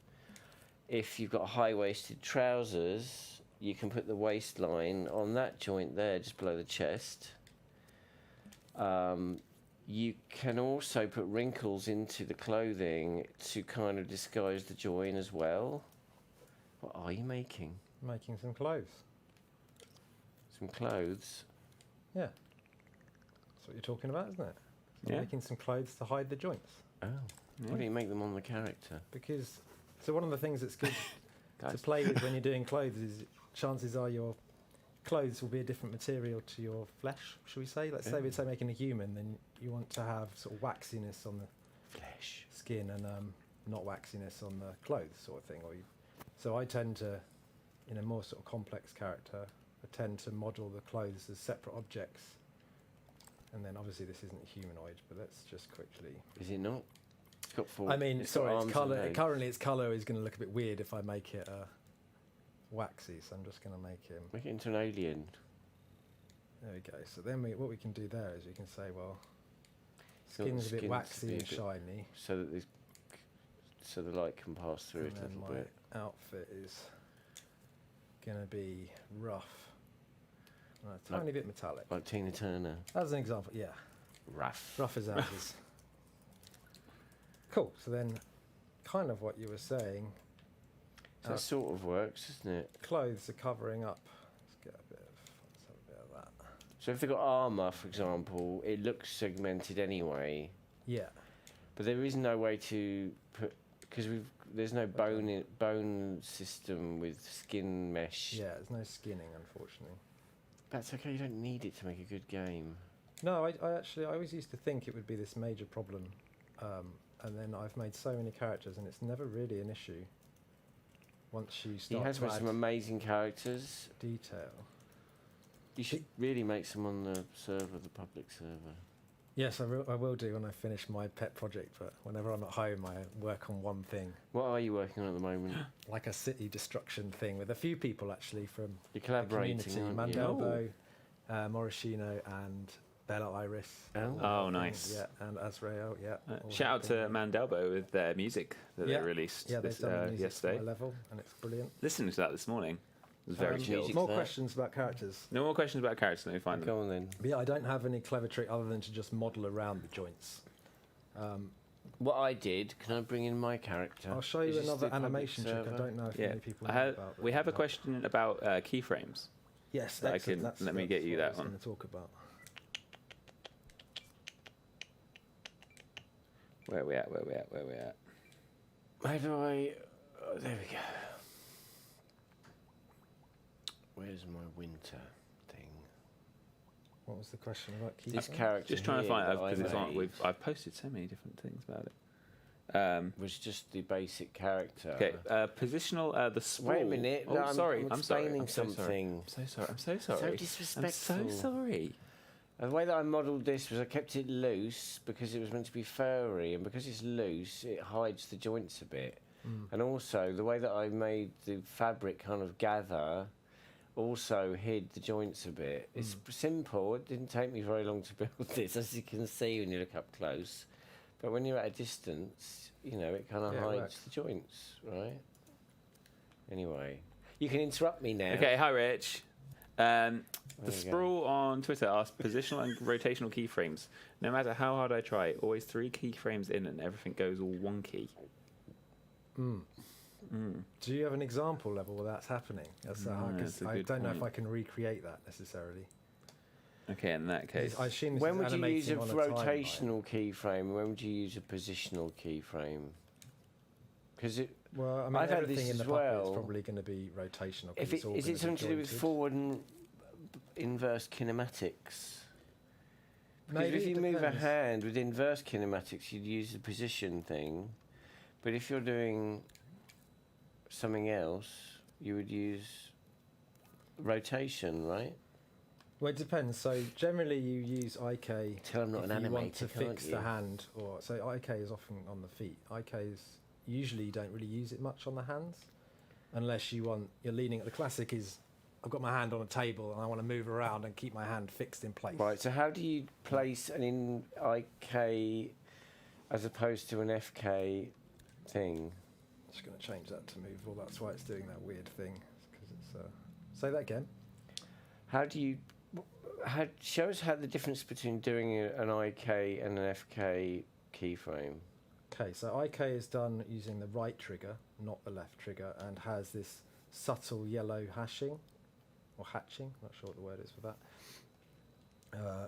If you've got high-waisted trousers you can put the waistline on that joint there, just below the chest. You can also put wrinkles into the clothing to kind of disguise the join as well. What are you making? Making some clothes. Some clothes? Yeah. That's what you're talking about, isn't it? So Yeah. making some clothes to hide the joints. Oh. Why don't you make them on the character? Because, so one of the things that's good to Guys. play with when you're doing clothes is chances are your clothes will be a different material to your flesh, should we say? Let's say we're making a human, then you want to have sort of waxiness on the Flesh. skin and not waxiness on the clothes sort of thing. So I tend to, in a more sort of complex character, I tend to model the clothes as separate objects. And then obviously this isn't humanoid, but let's just quickly... Is it not? It's got four. I mean, it's got sorry, arms it's and colour. legs. Currently, its colour is going to look a bit weird if I make it waxy. So I'm just going to make him. Make it into an alien. There we go. So then what we can do there is we can say, well, You want the skin's a bit skin to waxy be a and bit- shiny, So that so the light can pass through and it a then little my bit. outfit is going to be rough, and a tiny bit metallic. Like Tina Turner. As an example, yeah, Rough. rough as houses. Cool. So then, kind of what you were saying, So that sort of works, doesn't it? clothes are covering up. Let's have a bit of that. So if they've got armour, for example, it looks segmented anyway. Yeah. But there is no way to put... Because there's no bone system with skin mesh. Yeah, there's no skinning, unfortunately. That's okay, you don't need it to make a good game. No, I always used to think it would be this major problem, and then I've made so many characters, and it's never really an issue. Once you He start has to made add some amazing characters. detail. You should really make some on the server, the public server. Yes, I will do when I finish my pet project, but whenever I'm at home, I work on one thing, What are you working on at the moment? like a city destruction thing, with a few people actually from You're the collaborating, community, aren't you? Mandelbo, Morishino, and Bella Iris. Oh. Oh, nice. Yeah, and Azrael, yeah. all Shout out to helping. Mandelbo with their music that Yeah. they released Yeah, they've this, done the music to yesterday. my level, and it's brilliant. Listening to that this morning. It was very chilled. music- More there. questions about characters. No more questions about characters, let me find them. Go on then. But yeah, I don't have any clever trick other than to just model around the joints. What I did, can I bring in my character? I'll show Is you this another the public animation trick. I server? don't know if Yeah, many people know about. we have a question about keyframes. Yes, that I excellent. can- That's, let me that's get you what I that was one. going to talk about. Where we at? Where we at? Where we at? How do I... Oh, there we go. Where's my winter thing? What was the question about keyframes? This character Just trying to here find out that I because it's on. made I've posted so many different things about it. was just the basic character. Okay, positional. The sprawl. Wait a minute. Oh, no, I'm sorry. I'm I'm sorry. explaining I'm so sorry. something. I'm so sorry. I'm so sorry. So I'm disrespectful. so sorry. The way that I modelled this was I kept it loose because it was meant to be furry, and because it's loose, it hides the joints a bit. And also, the way that I made the fabric kind of gather also hid the joints a bit. It's simple. It didn't take me very long to build this, as you can see when you look up close. But when you're at a distance, you know, it kind of Yeah, it hides works. the joints, right? Anyway, you can interrupt me now. Okay, hi Rich. The There you go. sprawl on Twitter asks positional and rotational keyframes. No matter how hard I try, always 3 keyframes in and everything goes all wonky. Do you have an example level where that's happening? That's No, hard, 'cause that's a I good don't know if point. I can recreate that necessarily. Okay, in that case, I assume this When is would you use a animating on timeline. rotational keyframe and when would you use a positional keyframe? Because it, Well, I mean, I've had everything this in the as puppet well. is probably going to be rotational. 'cause if it's it all is gonna it be something to do with jointed. forward and inverse kinematics? Because Maybe if you it move a depends. hand with inverse kinematics, you'd use the position thing. But if you're doing something else, you would use rotation, right? Well, it depends. So generally, you use IK Tell I'm not if an you want animator, to can't fix you? the hand, or so IK is often on the feet. IK is usually you don't really use it much on the hands, unless you're leaning. The classic is I've got my hand on a table and I want to move around and keep my hand fixed in place. Right, so how do you place an in IK as opposed to an FK thing? Just going to change that to move. Well, that's why it's doing that weird thing, because it's Say that again. How do you... show us how the difference between doing an IK and an FK keyframe. Okay, so IK is done using the right trigger, not the left trigger, and has this subtle yellow hashing, or hatching, not sure what the word is for that.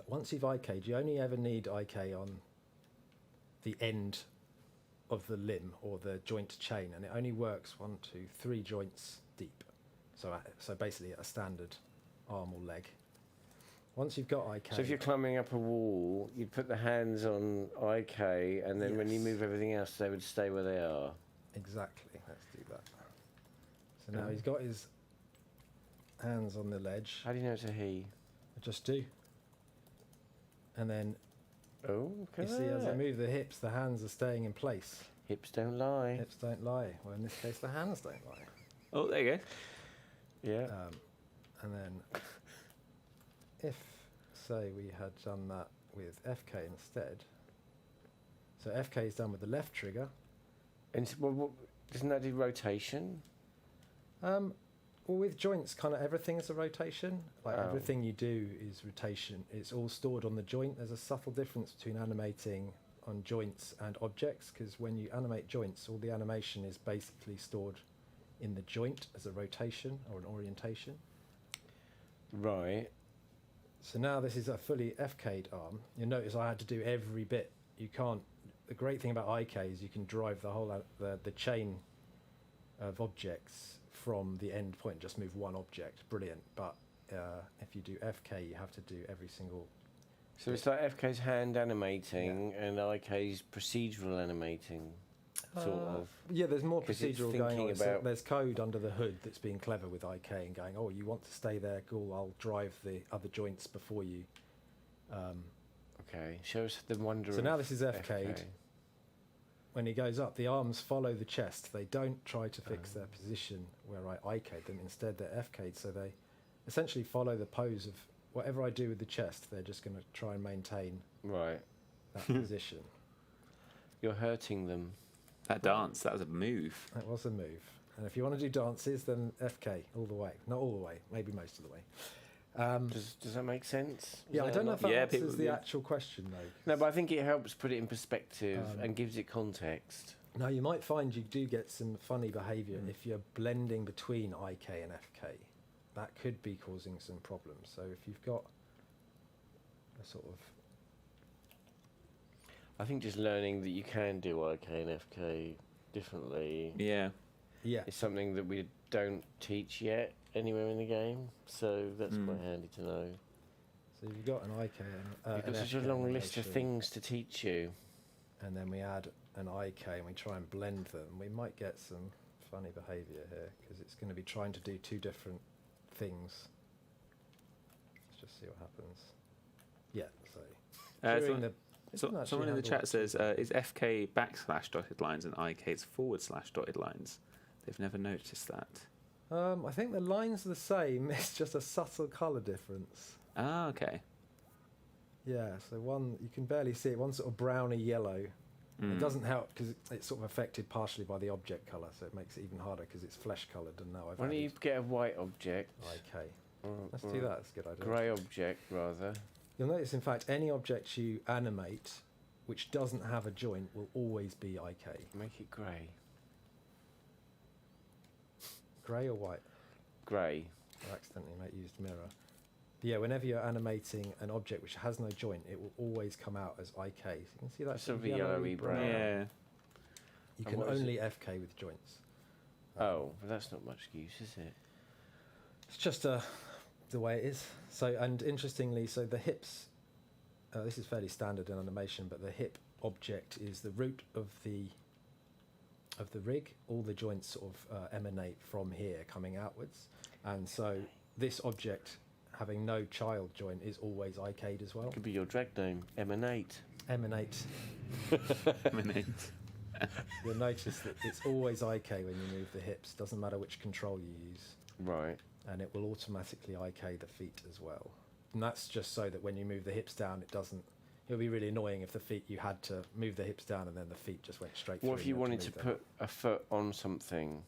Once you've IK'd, you only ever need IK on the end of the limb or the joint chain, and it only works 1, 2, 3 joints deep. So basically a standard arm or leg. Once you've got IK... So if you're climbing up a wall, you'd put the hands on IK, and then when you move everything else, they would stay where they are. Exactly, let's do that. So now he's got his hands on the ledge. How do you know it's a he? I just do. And then Oh, you see as I move the hips, the hands are staying in place. Hips don't lie. Hips don't lie. Well, in this case, the hands don't lie. Oh, there you go. Yeah. And then if, say, we had done that with FK instead. So FK is done with the left trigger. And doesn't that do rotation? Well, with joints, kind of everything is a rotation. Like everything you do is rotation. It's all stored on the joint. There's a subtle difference between animating on joints and objects, because when you animate joints, all the animation is basically stored in the joint as a rotation or an orientation. Right. So now this is a fully FK'd arm. You'll notice I had to do every bit. You can't. The great thing about IK is you can drive the whole the chain of objects from the end point. Just move one object. Brilliant. But if you do FK, you have to do every single. So it's like FK's hand animating and IK's procedural animating, sort of. Yeah, there's more 'Cause it's procedural going on. thinking about- There's code under the hood that's being clever with IK and going, oh, you want to stay there, cool, I'll drive the other joints before you. Okay, show us the wonder So of now this is FK'd. FK. When he goes up, the arms follow the chest. They don't try to fix their position where I IK'd them. Instead, they're FK'd, so they essentially follow the pose of whatever I do with the chest. They're just going to try and maintain Right. that position. You're hurting them. That dance, that was a move. That was a move. And if you want to do dances, then FK all the way. Not all the way, maybe most of the way. Does that make sense? Yeah, I don't know if that Yeah, answers people- the yeah. actual question, though. No, but I think it helps put it in perspective and gives it context. Now, you might find you do get some funny behaviour if you're blending between IK and FK. That could be causing some problems. So if you've got a sort of... I think just learning that you can do IK and FK differently Yeah. Yeah. is something that we don't teach yet anywhere in the game, so that's quite handy to know. So you've got an IK and You've an got such a FK long list of animation, things to teach you. and then we add an IK and we try and blend them. We might get some funny behaviour here because it's going to be trying to do two different things. Let's just see what happens. Yeah, so during the... it doesn't actually Someone in the handle chat says, is FK / dotted lines and IK's / dotted lines? They've never noticed that. I think the lines are the same. It's just a subtle colour difference. Ah, okay. Yeah, so one, you can barely see it. One's sort of browny yellow. It doesn't help because it's sort of affected partially by the object colour, so it makes it even harder because it's flesh coloured. And now I've Why don't you added get a white object? IK. Let's do that. That's a good idea. Grey object, rather. You'll notice, in fact, any object you animate which doesn't have a joint will always be IK. Make it grey. Grey or white? Grey. I accidentally used mirror. But yeah, whenever you're animating an object which has no joint, it will always come out as IK. So you can see that Sort of a yellowy brown. Yeah. You And can what is only FK with joints. Oh, but that's not much use, is it? It's just the way it is. So, and interestingly, so the hips, this is fairly standard in animation, but the hip object is the root of the rig. All the joints sort of emanate from here, coming outwards. And so this object, having no child joint, is always IK'd as well. Could be your drag name, Emanate. Emanate. Emanate. You'll notice that it's always IK when you move the hips. Doesn't matter which control you use. Right. And it will automatically IK the feet as well. And that's just so that when you move the hips down, it doesn't... It would be really annoying if the feet, you had to move the hips down and then the feet just went straight through. What if you had wanted to move them. put a foot on something?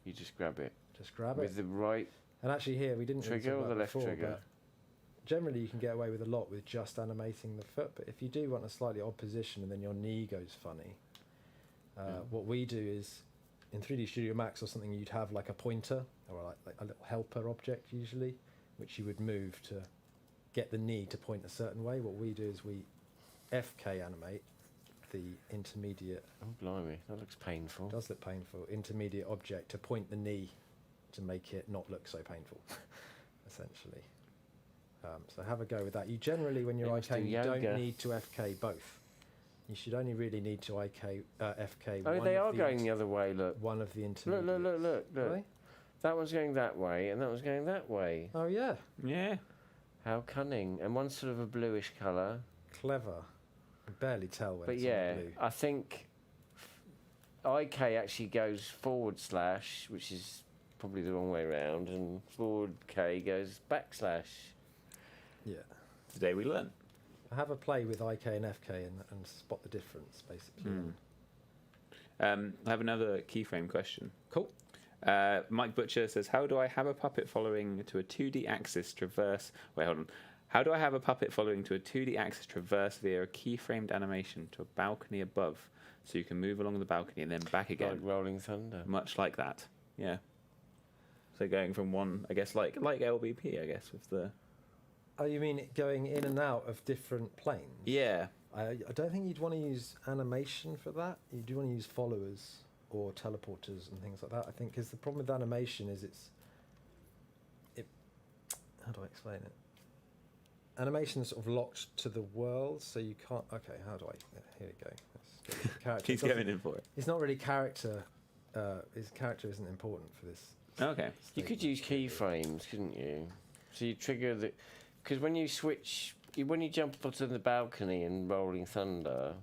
You just grab it. Just grab With it. the right And actually here, we didn't really trigger talk or about the left before, trigger? but generally you can get away with a lot with just animating the foot, but if you do want a slightly odd position and then your knee goes funny, what we do is, in 3D Studio Max or something, you'd have like a pointer, or like a little helper object usually, which you would move to get the knee to point a certain way. What we do is we FK animate the intermediate, Oh, blimey, that looks painful. does look painful, intermediate object to point the knee to make it not look so painful, essentially. So have a go with that. You generally, when you're They must do IKing, you don't yoga. need to FK both. You should only really need to FK Oh, one they of are the going the other way, look. one of the Look, intermediates. look. Really? That one's going that way, and that one's going that way. Oh yeah, Yeah. How cunning. And one's sort of a bluish colour. clever. You barely tell when But it's yeah, on blue. I think IK actually goes /, which is probably the wrong way round, and forward K goes /. Yeah. Today we learn. Have a play with IK and FK and spot the difference, basically. I have another keyframe question. Cool. Mike Butcher says, how do I have a puppet following to a 2D axis traverse... Wait, hold on. How do I have a puppet following to a 2D axis traverse via a keyframed animation to a balcony above so you can move along the balcony and then back Like again? Rolling Thunder. Much like that. Yeah. So going from one, I guess, like LBP, I guess, with the... Oh, you mean it going in and out of different planes? Yeah. I don't think you'd want to use animation for that. You do want to use followers or teleporters and things like that, I think, because the problem with animation is how do I explain it? Animation is sort of locked to the world, so you can't... Okay, how do I... Here we go. Let's get the character. He's going in for it. It's not really character... his character isn't important for this. Okay. You could use keyframes, couldn't you? So you trigger the... Because when you switch... When you jump onto the balcony in Rolling Thunder,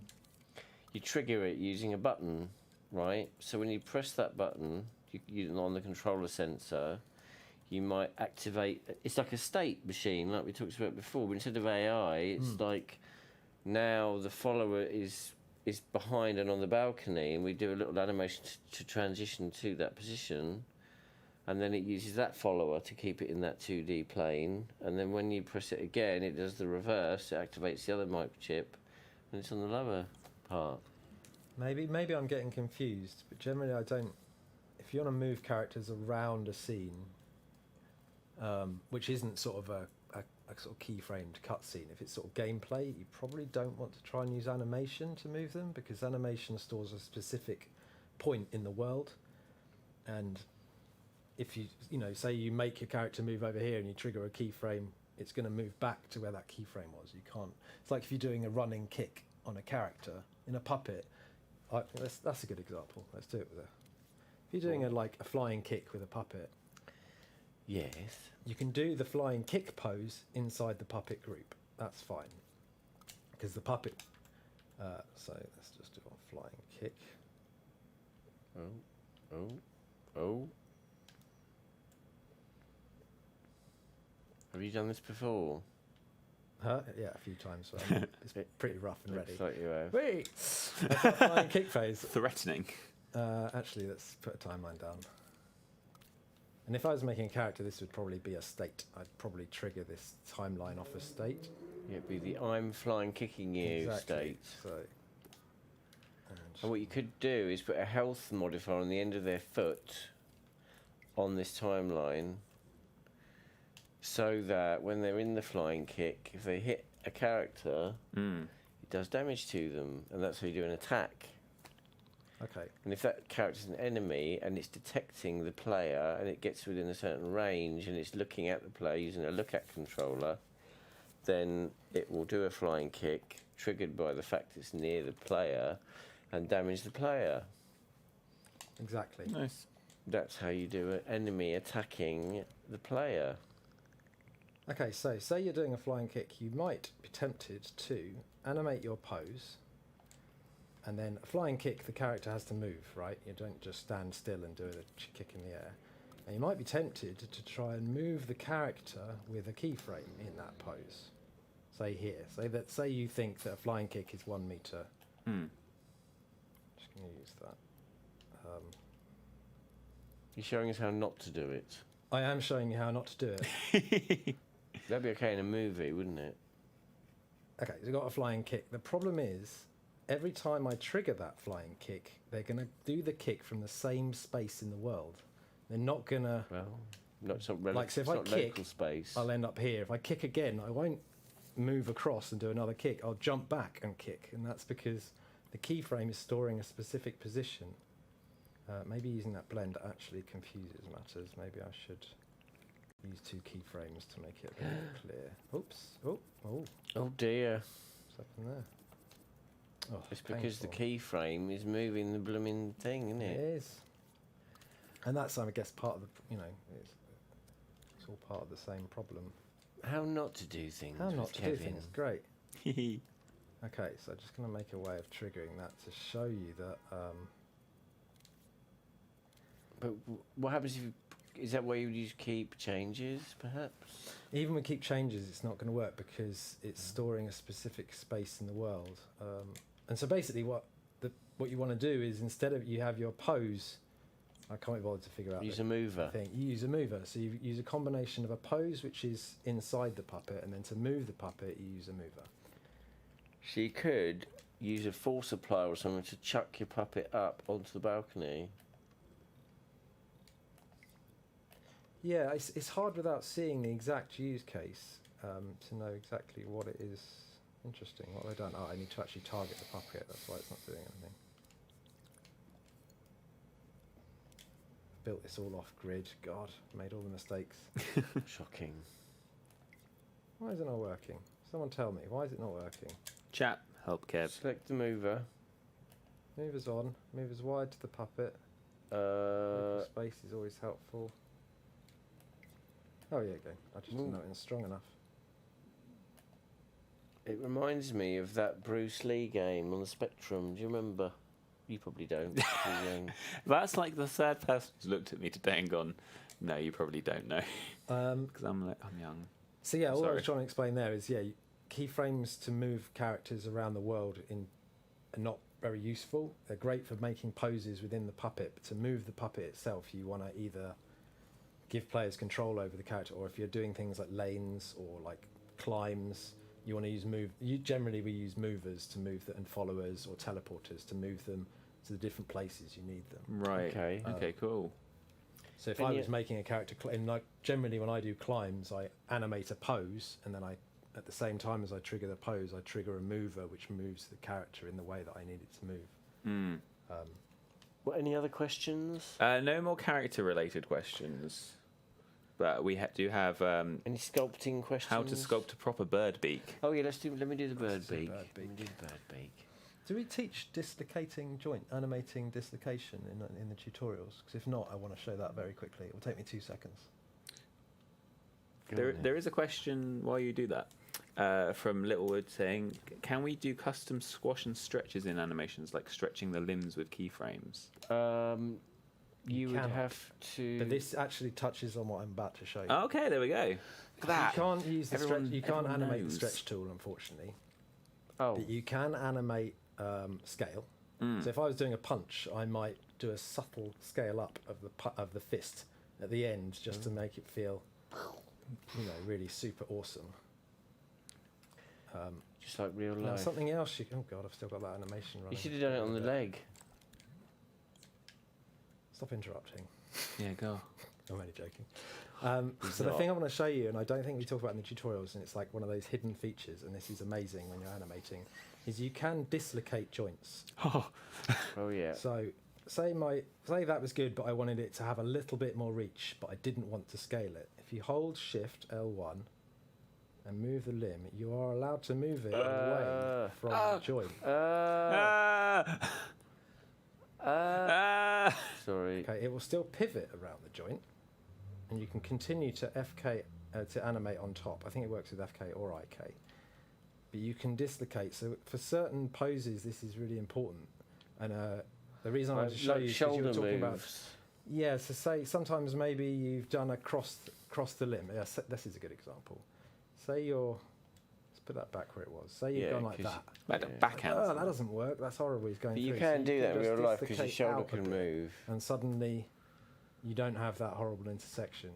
you trigger it using a button, right? So when you press that button on the controller sensor, you might activate... It's like a state machine, like we talked about before, but instead of AI, it's like now the follower is behind and on the balcony, and we do a little animation to transition to that position, and then it uses that follower to keep it in that 2D plane, and then when you press it again, it does the reverse, it activates the other microchip, and it's on the lower part. Maybe I'm getting confused, but generally I don't... If you want to move characters around a scene, which isn't sort of a sort of keyframed cutscene, if it's sort of gameplay, you probably don't want to try and use animation to move them, because animation stores a specific point in the world, and if you say you make your character move over here and you trigger a keyframe, it's going to move back to where that keyframe was. You can't... It's like if you're doing a running kick on a character in a puppet. That's a good example. Let's do it with a... If you're doing a flying kick with a puppet, Yes. you can do the flying kick pose inside the puppet group. That's fine, because the puppet... so let's just do a flying kick. Oh. Have you done this before? Huh? Yeah, a few times. So it's pretty rough and ready. Looks like you have. Wait! That's a flying kick phase. Threatening. Actually, let's put a timeline down. And if I was making a character, this would probably be a state. I'd probably trigger this timeline off a state. Yeah, it'd be the I'm flying kicking you state. So, And what you could do is put a health modifier on the end of their foot on this timeline, so that when they're in the flying kick, if they hit a character, it does damage to them, and that's how you do an attack. okay. And if that character's an enemy and it's detecting the player and it gets within a certain range and it's looking at the player using a look at controller, then it will do a flying kick triggered by the fact it's near the player and damage the player. Exactly. Nice. That's how you do an enemy attacking the player. Okay, so say you're doing a flying kick, you might be tempted to animate your pose, and then a flying kick, the character has to move, right? You don't just stand still and do a kick in the air. And you might be tempted to try and move the character with a keyframe in that pose. Say here. Say you think that a flying kick is 1 meter. Just going to use that. You're showing us how not to do it. I am showing you how not to do it. That'd be okay in a movie, wouldn't it? Okay, so we've got a flying kick. The problem is, every time I trigger that flying kick, they're going to do the kick from the same space in the world. They're not going to... Well, not so like, so if it's I not kick, local space. I'll end up here. If I kick again, I won't move across and do another kick. I'll jump back and kick, and that's because the keyframe is storing a specific position. Maybe using that blend actually confuses matters. Maybe I should use 2 keyframes to make it a bit clear. Oops. Oh dear. What's happened there? Oh, It's because the painful. keyframe is moving the blooming thing, isn't It it? is. And that's, I guess, part of the, it's all part of the same problem. How not to do things. How with not to Kevin. do things, great. Okay, so I'm just going to make a way of triggering that to show you that... But what happens if you... Is that where you would use keep changes, perhaps? even with keep changes, it's not going to work because it's storing a specific space in the world. And so basically what you want to do is, instead of you have your pose... I can't be bothered to figure out... Use a mover. You use a mover. So you use a combination of a pose, which is inside the puppet, and then to move the puppet, you use a mover. So you could use a force applier or something to chuck your puppet up onto the balcony. Yeah, it's hard without seeing the exact use case to know exactly what it is. Interesting. What have I done? Oh, I need to actually target the puppet. That's why it's not doing anything. Built this all off grid. God, made all the mistakes. Shocking. Why is it not working? Someone tell me. Why is it not working? Chat, help Kev. Select the mover. Mover's on. Mover's wide to the puppet. Space is always helpful. Oh, yeah, go. I just didn't know it was strong enough. It reminds me of that Bruce Lee game on the Spectrum. Do you remember? You probably don't. That's like the third person who's looked at me today and gone, no, you probably don't know. Because I'm young. So yeah, all I Sorry. was trying to explain there is, keyframes to move characters around the world are not very useful. They're great for making poses within the puppet, but to move the puppet itself, you want to either give players control over the character, or if you're doing things like lanes or like climbs, you want to use generally we use movers to move and followers or teleporters to move them to the different places you need them. Right. Okay. Okay, cool. So if I was making a character, generally when I do climbs, I animate a pose, and then at the same time as I trigger the pose, I trigger a mover which moves the character in the way that I need it to move. Any other questions? No more character-related questions. But we do have Any sculpting questions? how to sculpt a proper bird beak. Oh yeah, let me do the bird Let's do beak. bird beak. Let me do the bird beak. Do we teach animating dislocation in the tutorials? Because if not, I want to show that very quickly. It will take me 2 seconds. There is a question while you do that from Littlewood saying, can we do custom squash and stretches in animations, like stretching the limbs with keyframes? You would cannot. have to. But this actually touches on what I'm about to show you. Oh, okay, there we go. Look at that. You can't use the Everyone- stretch. You can't everyone animate knows. the stretch tool, unfortunately. Oh. But you can animate scale. So if I was doing a punch, I might do a subtle scale up of the fist at the end, just to make it feel, really super awesome. Just like real Now life. something else. Oh god, I've still got that animation running. You should have done it on the leg. Stop interrupting. Yeah, go. I'm only joking. So the thing I want to show you, and I don't think we talk about in the tutorials, and it's like one of those hidden features, and this is amazing when you're animating, is you can dislocate joints. Oh yeah. So say that was good, but I wanted it to have a little bit more reach, but I didn't want to scale it. If you hold Shift L1 and move the limb, you are allowed to move it away from the joint. Sorry. Okay, it will still pivot around the joint, and you can continue to FK to animate on top. I think it works with FK or IK. But you can dislocate. So for certain poses, this is really important. And the reason I wanted to show you is because you were talking about. Yeah, so say sometimes maybe you've done a cross the limb. Yeah, this is a good example. Say let's put that back where it was. Say you've gone like that. Like the backhand. Oh, that doesn't work. That's horrible. He's going But you through. can So do that in just real life because your dislocate shoulder out a can bit, move. and suddenly you don't have that horrible intersection.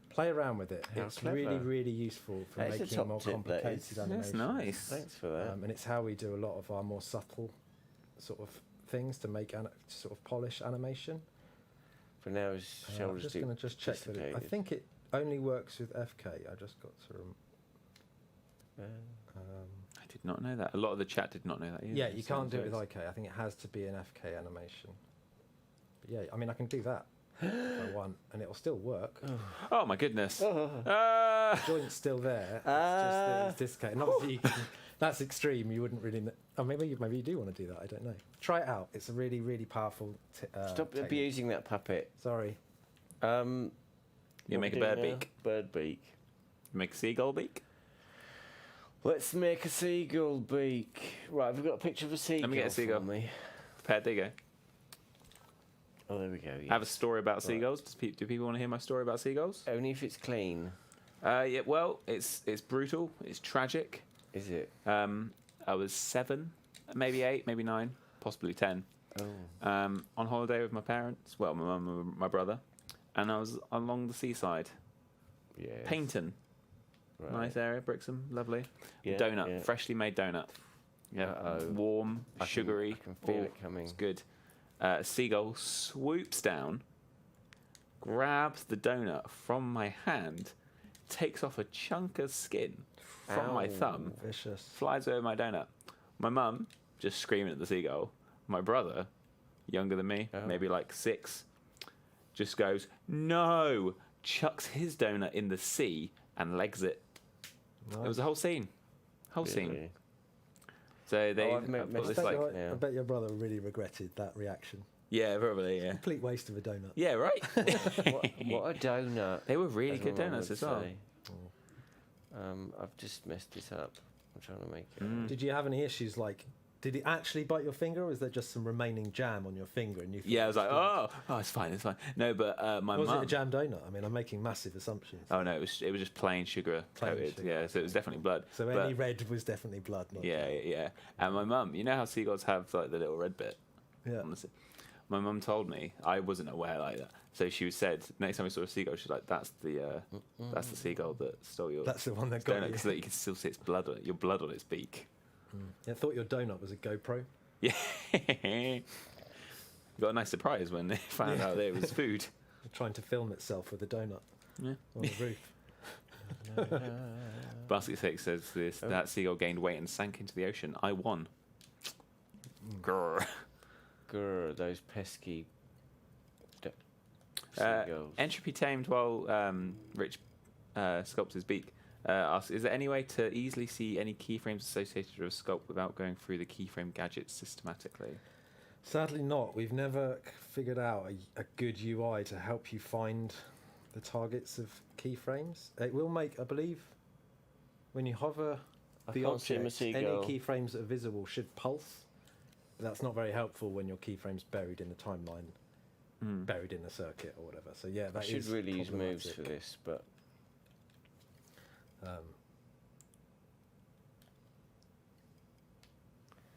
Play around with it. How It's clever. really, really useful for That is a making top more tip, that complicated is. animations. That's nice. Thanks for that. And it's how we do a lot of our more subtle sort of things to make sort of polish animation. For now, his I'm shoulders just do going to just check that. I dissipated. think it only works with FK. I just got to. I did not know that. A lot of the chat did not know that either. Yeah, you can't do it with Sounds IK. I think it has to be an FK animation. But yeah, I mean, I can do that if I want, and it'll still work. Oh my goodness. The joint's still there. It's just that it's dislocated. And obviously, you can, that's extreme. You wouldn't really. Oh, maybe you do want to do that. I don't know. Try it out. It's a really, really powerful. Stop technique. abusing that puppet. Sorry. You What make a we bird doing now? beak. Bird beak. You make a seagull beak. Let's make a seagull beak. Right, have we got a picture of a seagull? Let me get a seagull. For me? Prepared. There you go. Oh, there we go. I have a story about Right. seagulls. Do people want to hear my story about seagulls? Only if it's clean. Yeah. Well, it's brutal. It's tragic. Is it? I was 7, maybe 8, maybe 9, possibly 10. Oh. On holiday with my parents. Well, my mum and my brother, and I was along the seaside. Yeah. Paynton, Right. nice area. Brixham, lovely. Yeah, Donut, yeah. freshly made donut. Yeah, Uh-oh. warm, I can- sugary. I can feel Oh, it coming. It's good. A seagull swoops down, grabs the donut from my hand, takes off a chunk of skin from my Ow. thumb, Vicious. flies over my donut. My mum just screaming at the seagull. My brother, younger than me, Oh. maybe like 6, just goes, "No!" Chucks his donut in the sea and legs it. It was a whole scene. Whole scene. Really? So they I've I've got missed this that. like, Yeah. I bet your brother really regretted that reaction. yeah, probably, yeah. Complete waste of a donut. Yeah, right. What a donut. They were really as good my mum donuts would as well. say. I've just messed this up. I'm trying to make it. Mm. Did you have any issues like? Did it actually bite your finger, or was there just some remaining jam on your finger? And you thought Yeah, I it was like, good? oh, it's fine, it's fine. No, but my Was it a mum. jam donut? I mean, I'm making massive assumptions. Oh no, it was just plain sugar Plain coated. sugar. Yeah, so it was definitely blood. So But- any red was definitely blood. Not Yeah, yeah, yeah. And my mum, you know how seagulls have like the little red bit? Yeah. on the se- My mum told me, I wasn't aware like that. So she said, next time we saw a seagull, she's like, that's the seagull that stole your That's the one that got donut, you. because you can still see its blood on it, your blood on its beak. I thought your donut was a GoPro. Yeah. Got a nice surprise when they found out that it was food. Trying to film itself with a donut Yeah. on the roof. Basket 6 says this: that seagull gained weight and sank into the ocean. I won. Grr. Grr, those pesky Uh, seagulls. Entropy tamed while Rich sculpts his beak. Asks, is there any way to easily see any keyframes associated with a sculpt without going through the keyframe gadgets systematically? Sadly not. We've never figured out a good UI to help you find the targets of keyframes. It will make, I believe, when you hover I the can't see my object, any seagull. keyframes that are visible should pulse. But that's not very helpful when your keyframe's buried in the timeline, buried in the circuit or whatever. So yeah, that I should is really use moves for problematic. this, but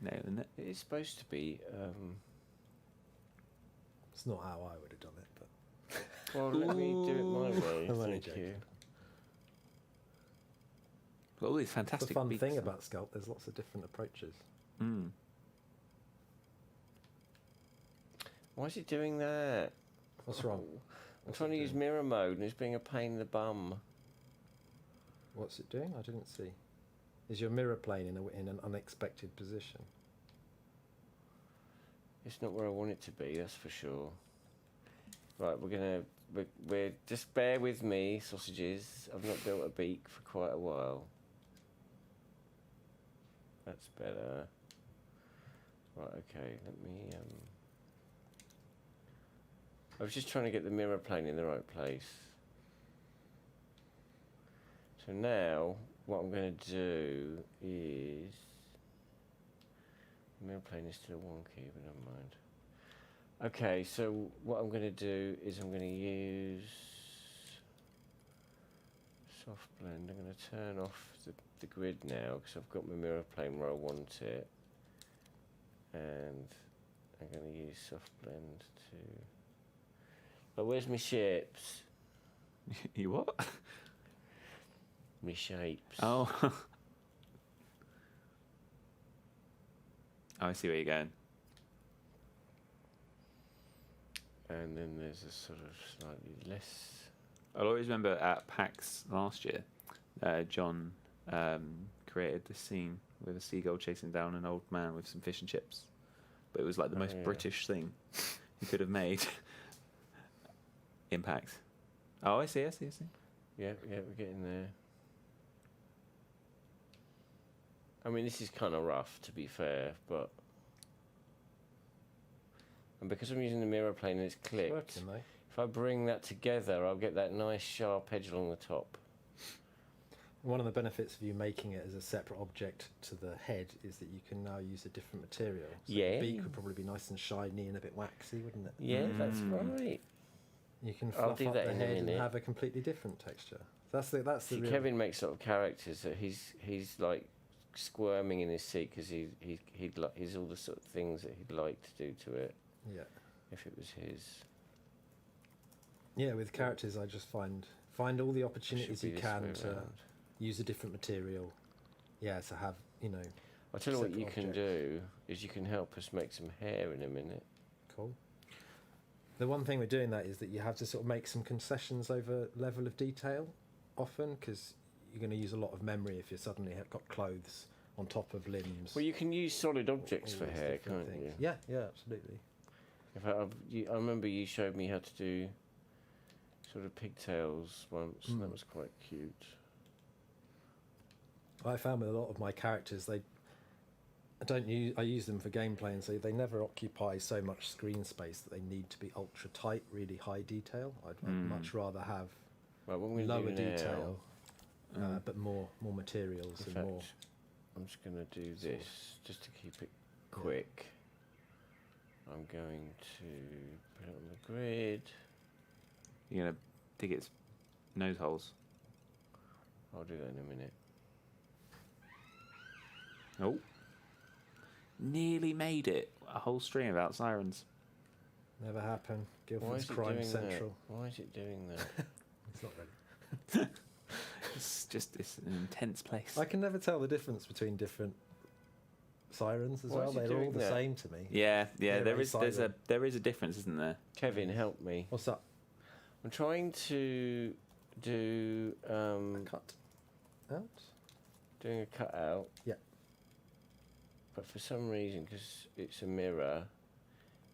Nailing it. it is supposed to be. It's not how I would have done it, but Well, let me do it my way. I'm only Thank joking. you. Got all these the fantastic fun beaks. thing about Sculpt, there's lots of different approaches. Mm. Why is it doing that? What's wrong? I'm What's trying it to use doing? mirror mode and it's being a pain in the bum. What's it doing? I didn't see. Is your mirror plane in an unexpected position? It's not where I want it to be, that's for sure. Right, we're just bear with me, sausages. I've not built a beak for quite a while. That's better. Right, okay, let me I was just trying to get the mirror plane in the right place. So now what I'm going to do is mirror plane is still wonky, but never mind. Okay, so what I'm going to do is I'm going to use soft blend. I'm going to turn off the grid now because I've got my mirror plane where I want it, and I'm going to use soft blend to Oh, where's my shapes? You what? My shapes. Oh. Oh, I see where you're going. And then there's a sort of slightly less... I'll always remember at PAX last year, John created this scene with a seagull chasing down an old man with some fish and chips. But it was like the most British thing he could have made. Impact. Oh, I see. Yeah, we're getting there. I mean, this is kind of rough, to be fair, but... And because I'm using the mirror plane and it's clicked, Working, mate. if I bring that together, I'll get that nice sharp edge along the top. One of the benefits of you making it as a separate object to the head is that you can now use a different material. So Yeah. the beak would probably be nice and shiny and a bit waxy, wouldn't it? Yeah, that's right. You can I'll fluff do up that the in a head and minute. have a completely different texture. That's the See, real... Kevin makes sort of characters that he's like squirming in his seat because he's all the sort of things that he'd like to do to it Yeah. if it was his. Yeah, with characters, I just find all the opportunities Should you be this way can to round. use a different material. Yeah, to have, I'll tell you what you separate can objects. do is you can help us make some hair in a minute. Cool. The one thing with doing that is that you have to sort of make some concessions over level of detail often, because you're going to use a lot of memory if you suddenly have got clothes on top of limbs. Well, you can use solid objects all for these hair, different can't things. you? Yeah, absolutely. In fact, I remember you showed me how to do sort of pigtails once, and that was quite cute. I found with a lot of my characters, I use them for gameplay, and so they never occupy so much screen space that they need to be ultra tight, really high detail. I'd much rather have Right, what we're lower going to do detail, now, but more materials in and fact, more. I'm just going to do this just to keep it quick. I'm going to put it on the grid. You're going to dig its nose holes. I'll do that in a minute. Oh. Nearly made it. A whole stream about sirens. Never happen. Why Guildford's is it Crime doing Central. that? Why is it doing that? It's not ready. It's an intense place. I can never tell the difference between different sirens as Why well. is it They're all doing the that? same to me. Yeah, They're there very is a difference, isn't there? Kevin, help me. What's up? I'm trying to do Cut out? doing a cutout. Yeah. But for some reason, because it's a mirror,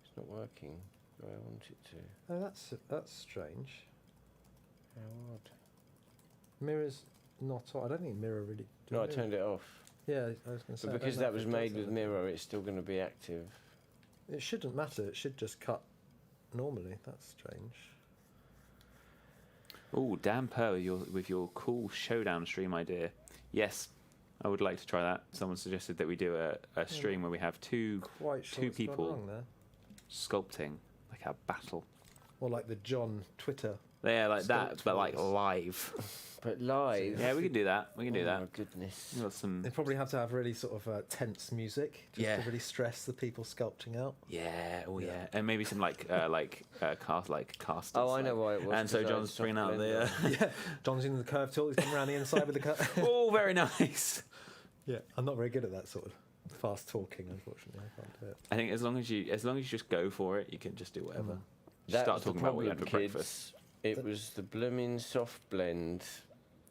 it's not working the way I want it to. Oh, that's strange. How odd. Mirror's not on. I don't think mirror really. No, I turned it off. Yeah, I was going to say. But I because don't know that if was it made does with that. mirror, it's still going to be active. It shouldn't matter. It should just cut normally. That's strange. Oh, Dan Purr with your cool showdown stream idea. Yes, I would like to try that. Someone suggested that we do a stream where we have two Quite sure two what's gone people wrong there. sculpting, like a battle. Or like the John Twitter. Yeah, like that, Sculpt but like wars. live. But live. Yeah, we can do that. We can do Oh that. my goodness. We've got some. They probably have to have really sort of tense music just Yeah. to really stress the people sculpting out. Yeah, oh yeah, Yeah. and maybe some casters. Oh, I know why it was. And so 'cause I John's had bringing out soft the. blender. Yeah, John's in the curve tool. He's coming around the inside with the cut. Oh, very nice. Yeah, I'm not very good at that sort of fast talking. Unfortunately, I can't do it. I think as long as you just go for it, you can just do whatever. Just That start was the talking about what you had for problem, breakfast. kids. It was the blooming soft blend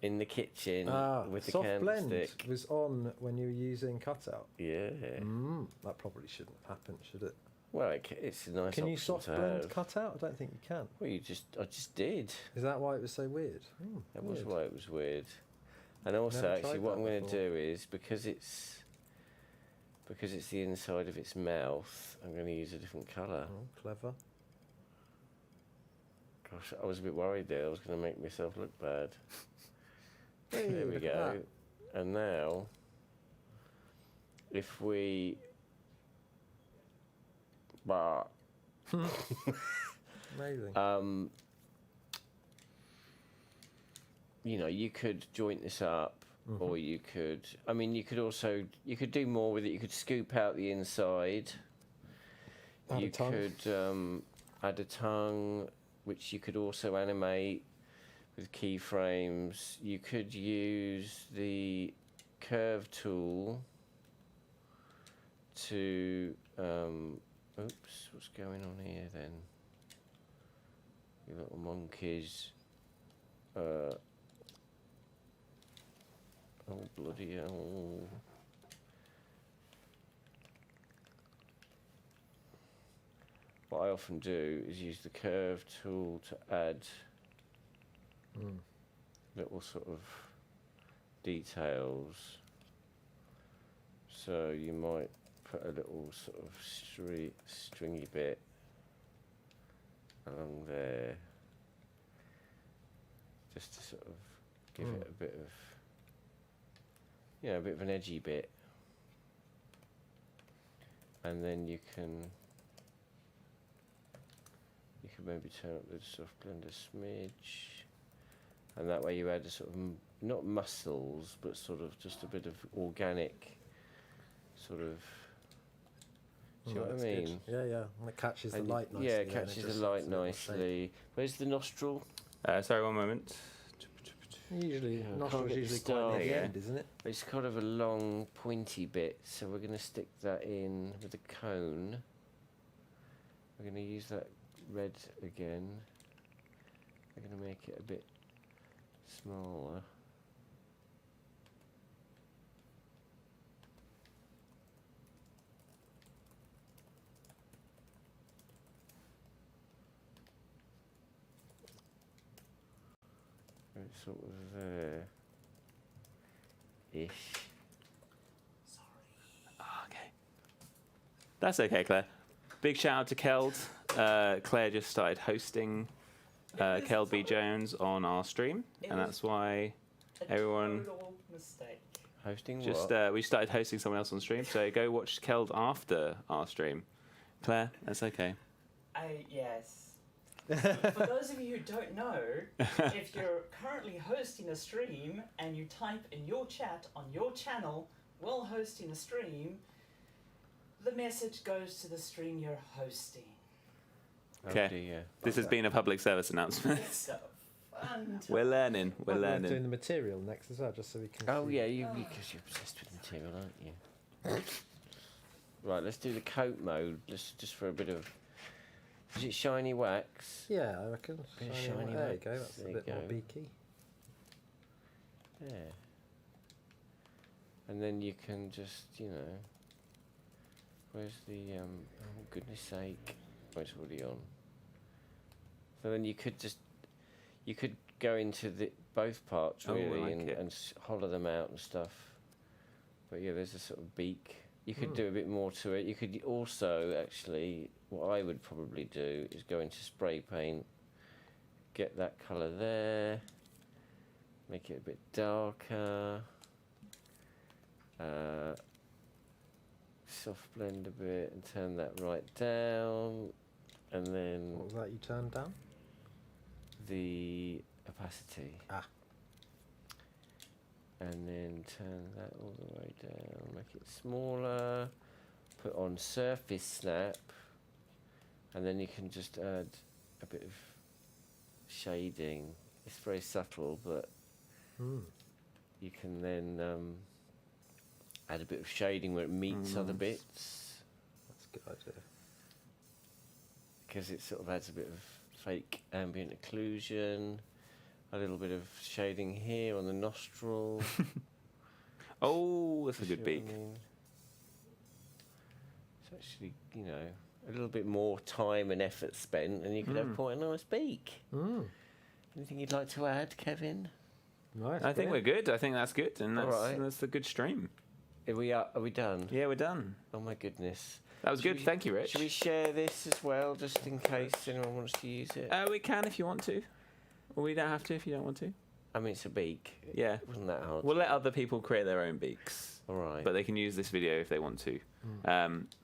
in the kitchen with the soft blend candlestick. was on when you were using cutout. Yeah. That probably shouldn't happen, should it? Well, it's a nice Can you option soft to blend have. cutout? I don't think you can. Well, I just did. Is that why it was so weird? That was weird. why it was weird. And also, Never actually, tried what that I'm going to before. do is because it's the inside of its mouth, I'm going to use a different colour. Oh, clever. Gosh, I was a bit worried there. I was going to make myself look bad. Hey, There we look at go. And now, if we... But, Amazing. you could joint this up, or you could... I mean, you could do more with it. You could scoop out the inside. Add a You tongue. could add a tongue. which you could also animate with keyframes. You could use the curve tool to oops, what's going on here then? You little monkeys. Oh bloody hell. What I often do is use the curve tool to add little sort of details. So you might put a little sort of stringy bit along there, just to sort of give it a bit of, a bit of an edgy bit. And then you can maybe turn up the soft blend a smidge, and that way you add a sort of not muscles, but sort of just a bit of organic sort of. Do you know what I mean? Good. Yeah, and it catches the light nicely. Yeah, it catches the light nicely. Where's the nostril? Sorry, one moment. Usually, nostril's usually quite near the end, isn't it? It's kind of a long, pointy bit, so we're going to stick that in with a cone. We're going to use that red again. We're going to make it a bit smaller. It's sort of there-ish. Okay. That's okay, Claire. Big shout out to Keld. Claire just started hosting Keld B. Jones on our stream, and that's why everyone Hosting just what? we started hosting someone else on stream. So go watch Keld after our stream. Claire, that's okay. Yes. For those of you who don't know, if you're currently hosting a stream and you type in your chat on your channel while hosting a stream, the message goes to the stream you're hosting. Okay. Dear. This has been a public service announcement. It's so fun. We're learning. We're We're learning. doing the material next as well, just so we can. Oh see. yeah, because you're obsessed with material, aren't you? Right, let's do the coat mode. Just for a bit of. Is it shiny wax? Yeah, I reckon. Bit of Shiny shiny there you wax. go. That's There a you bit more go. beaky. Yeah. And then you can just, where's the, oh goodness sake, oh, it's already on. So then you could go into both parts Oh, I really like it. and hollow them out and stuff. But yeah, there's a sort of beak. You could do a bit more to it. You could also actually, what I would probably do is go into spray paint, get that colour there, make it a bit darker, soft blend a bit and turn that right down, and then What was that you turned down? the opacity. Ah. And then turn that all the way down, make it smaller, put on surface snap, and then you can just add a bit of shading. It's very subtle, but you can then add a bit of shading where it meets other bits, That's a good idea. because it sort of adds a bit of fake ambient occlusion. A little bit of shading here on the nostril. Oh, that's a good See what I beak. mean? It's actually, a little bit more time and effort spent, and you could have quite a nice beak. Anything you'd like to add, Kevin? Nice. I think we're good. I think that's good, and that's Alright. that's a good stream. Are we done? Yeah, we're done. Oh my goodness. That was good. Thank you, Rich. Should we share this as well, just in case anyone wants to use it? We can if you want to, or we don't have to if you don't want to. I mean, it's a beak. Yeah. It wasn't that hard. We'll let other people create their own beaks, All right. but they can use this video if they want to.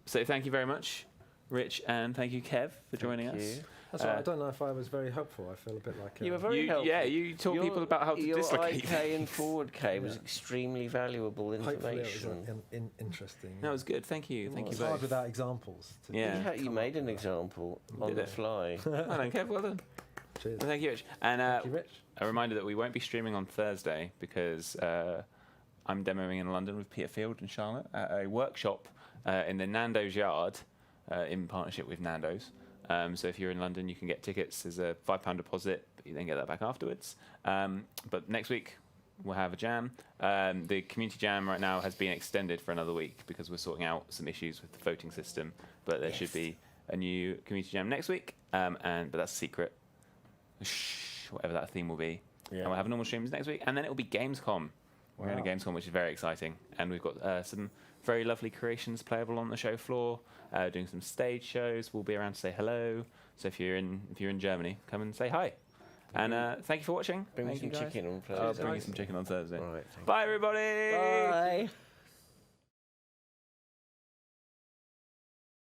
So thank you very much, Rich, and thank you, Kev, for joining Thank us. you. That's right. I don't know if I was very helpful. I feel a bit like You were very You, helpful. yeah, you taught people about how to your dislocate. IK and forward K was extremely valuable hopefully it was information. interesting. That was good. Thank you. Thank you It's hard both. without examples. Yeah. You made an example on Did the it? fly. Well done, Kev. Well done. Cheers. Well, thank you, Rich. And Thank you, Rich. a reminder that we won't be streaming on Thursday because I'm demoing in London with Peter Field and Charlotte at a workshop in the Nando's Yard in partnership with Nando's. So if you're in London, you can get tickets. There's a £5 deposit, but you then get that back afterwards. But next week, we'll have a jam. The community jam right now has been extended for another week because we're sorting out some issues with the voting system. But there should be a new community jam next week. But that's a secret. Shh, whatever that theme will be. Yeah. And we'll have normal streams next week. And then it will be Gamescom. We're going to Gamescom, which is very exciting. And we've got some very lovely creations playable on the show floor, doing some stage shows. We'll be around to say hello. So if you're in Germany, come and say hi. And thank you for watching. Bring me Thank some you, guys. chicken on I'll Thursday. bring you some chicken on Thursday. All right, Bye, everybody. Bye.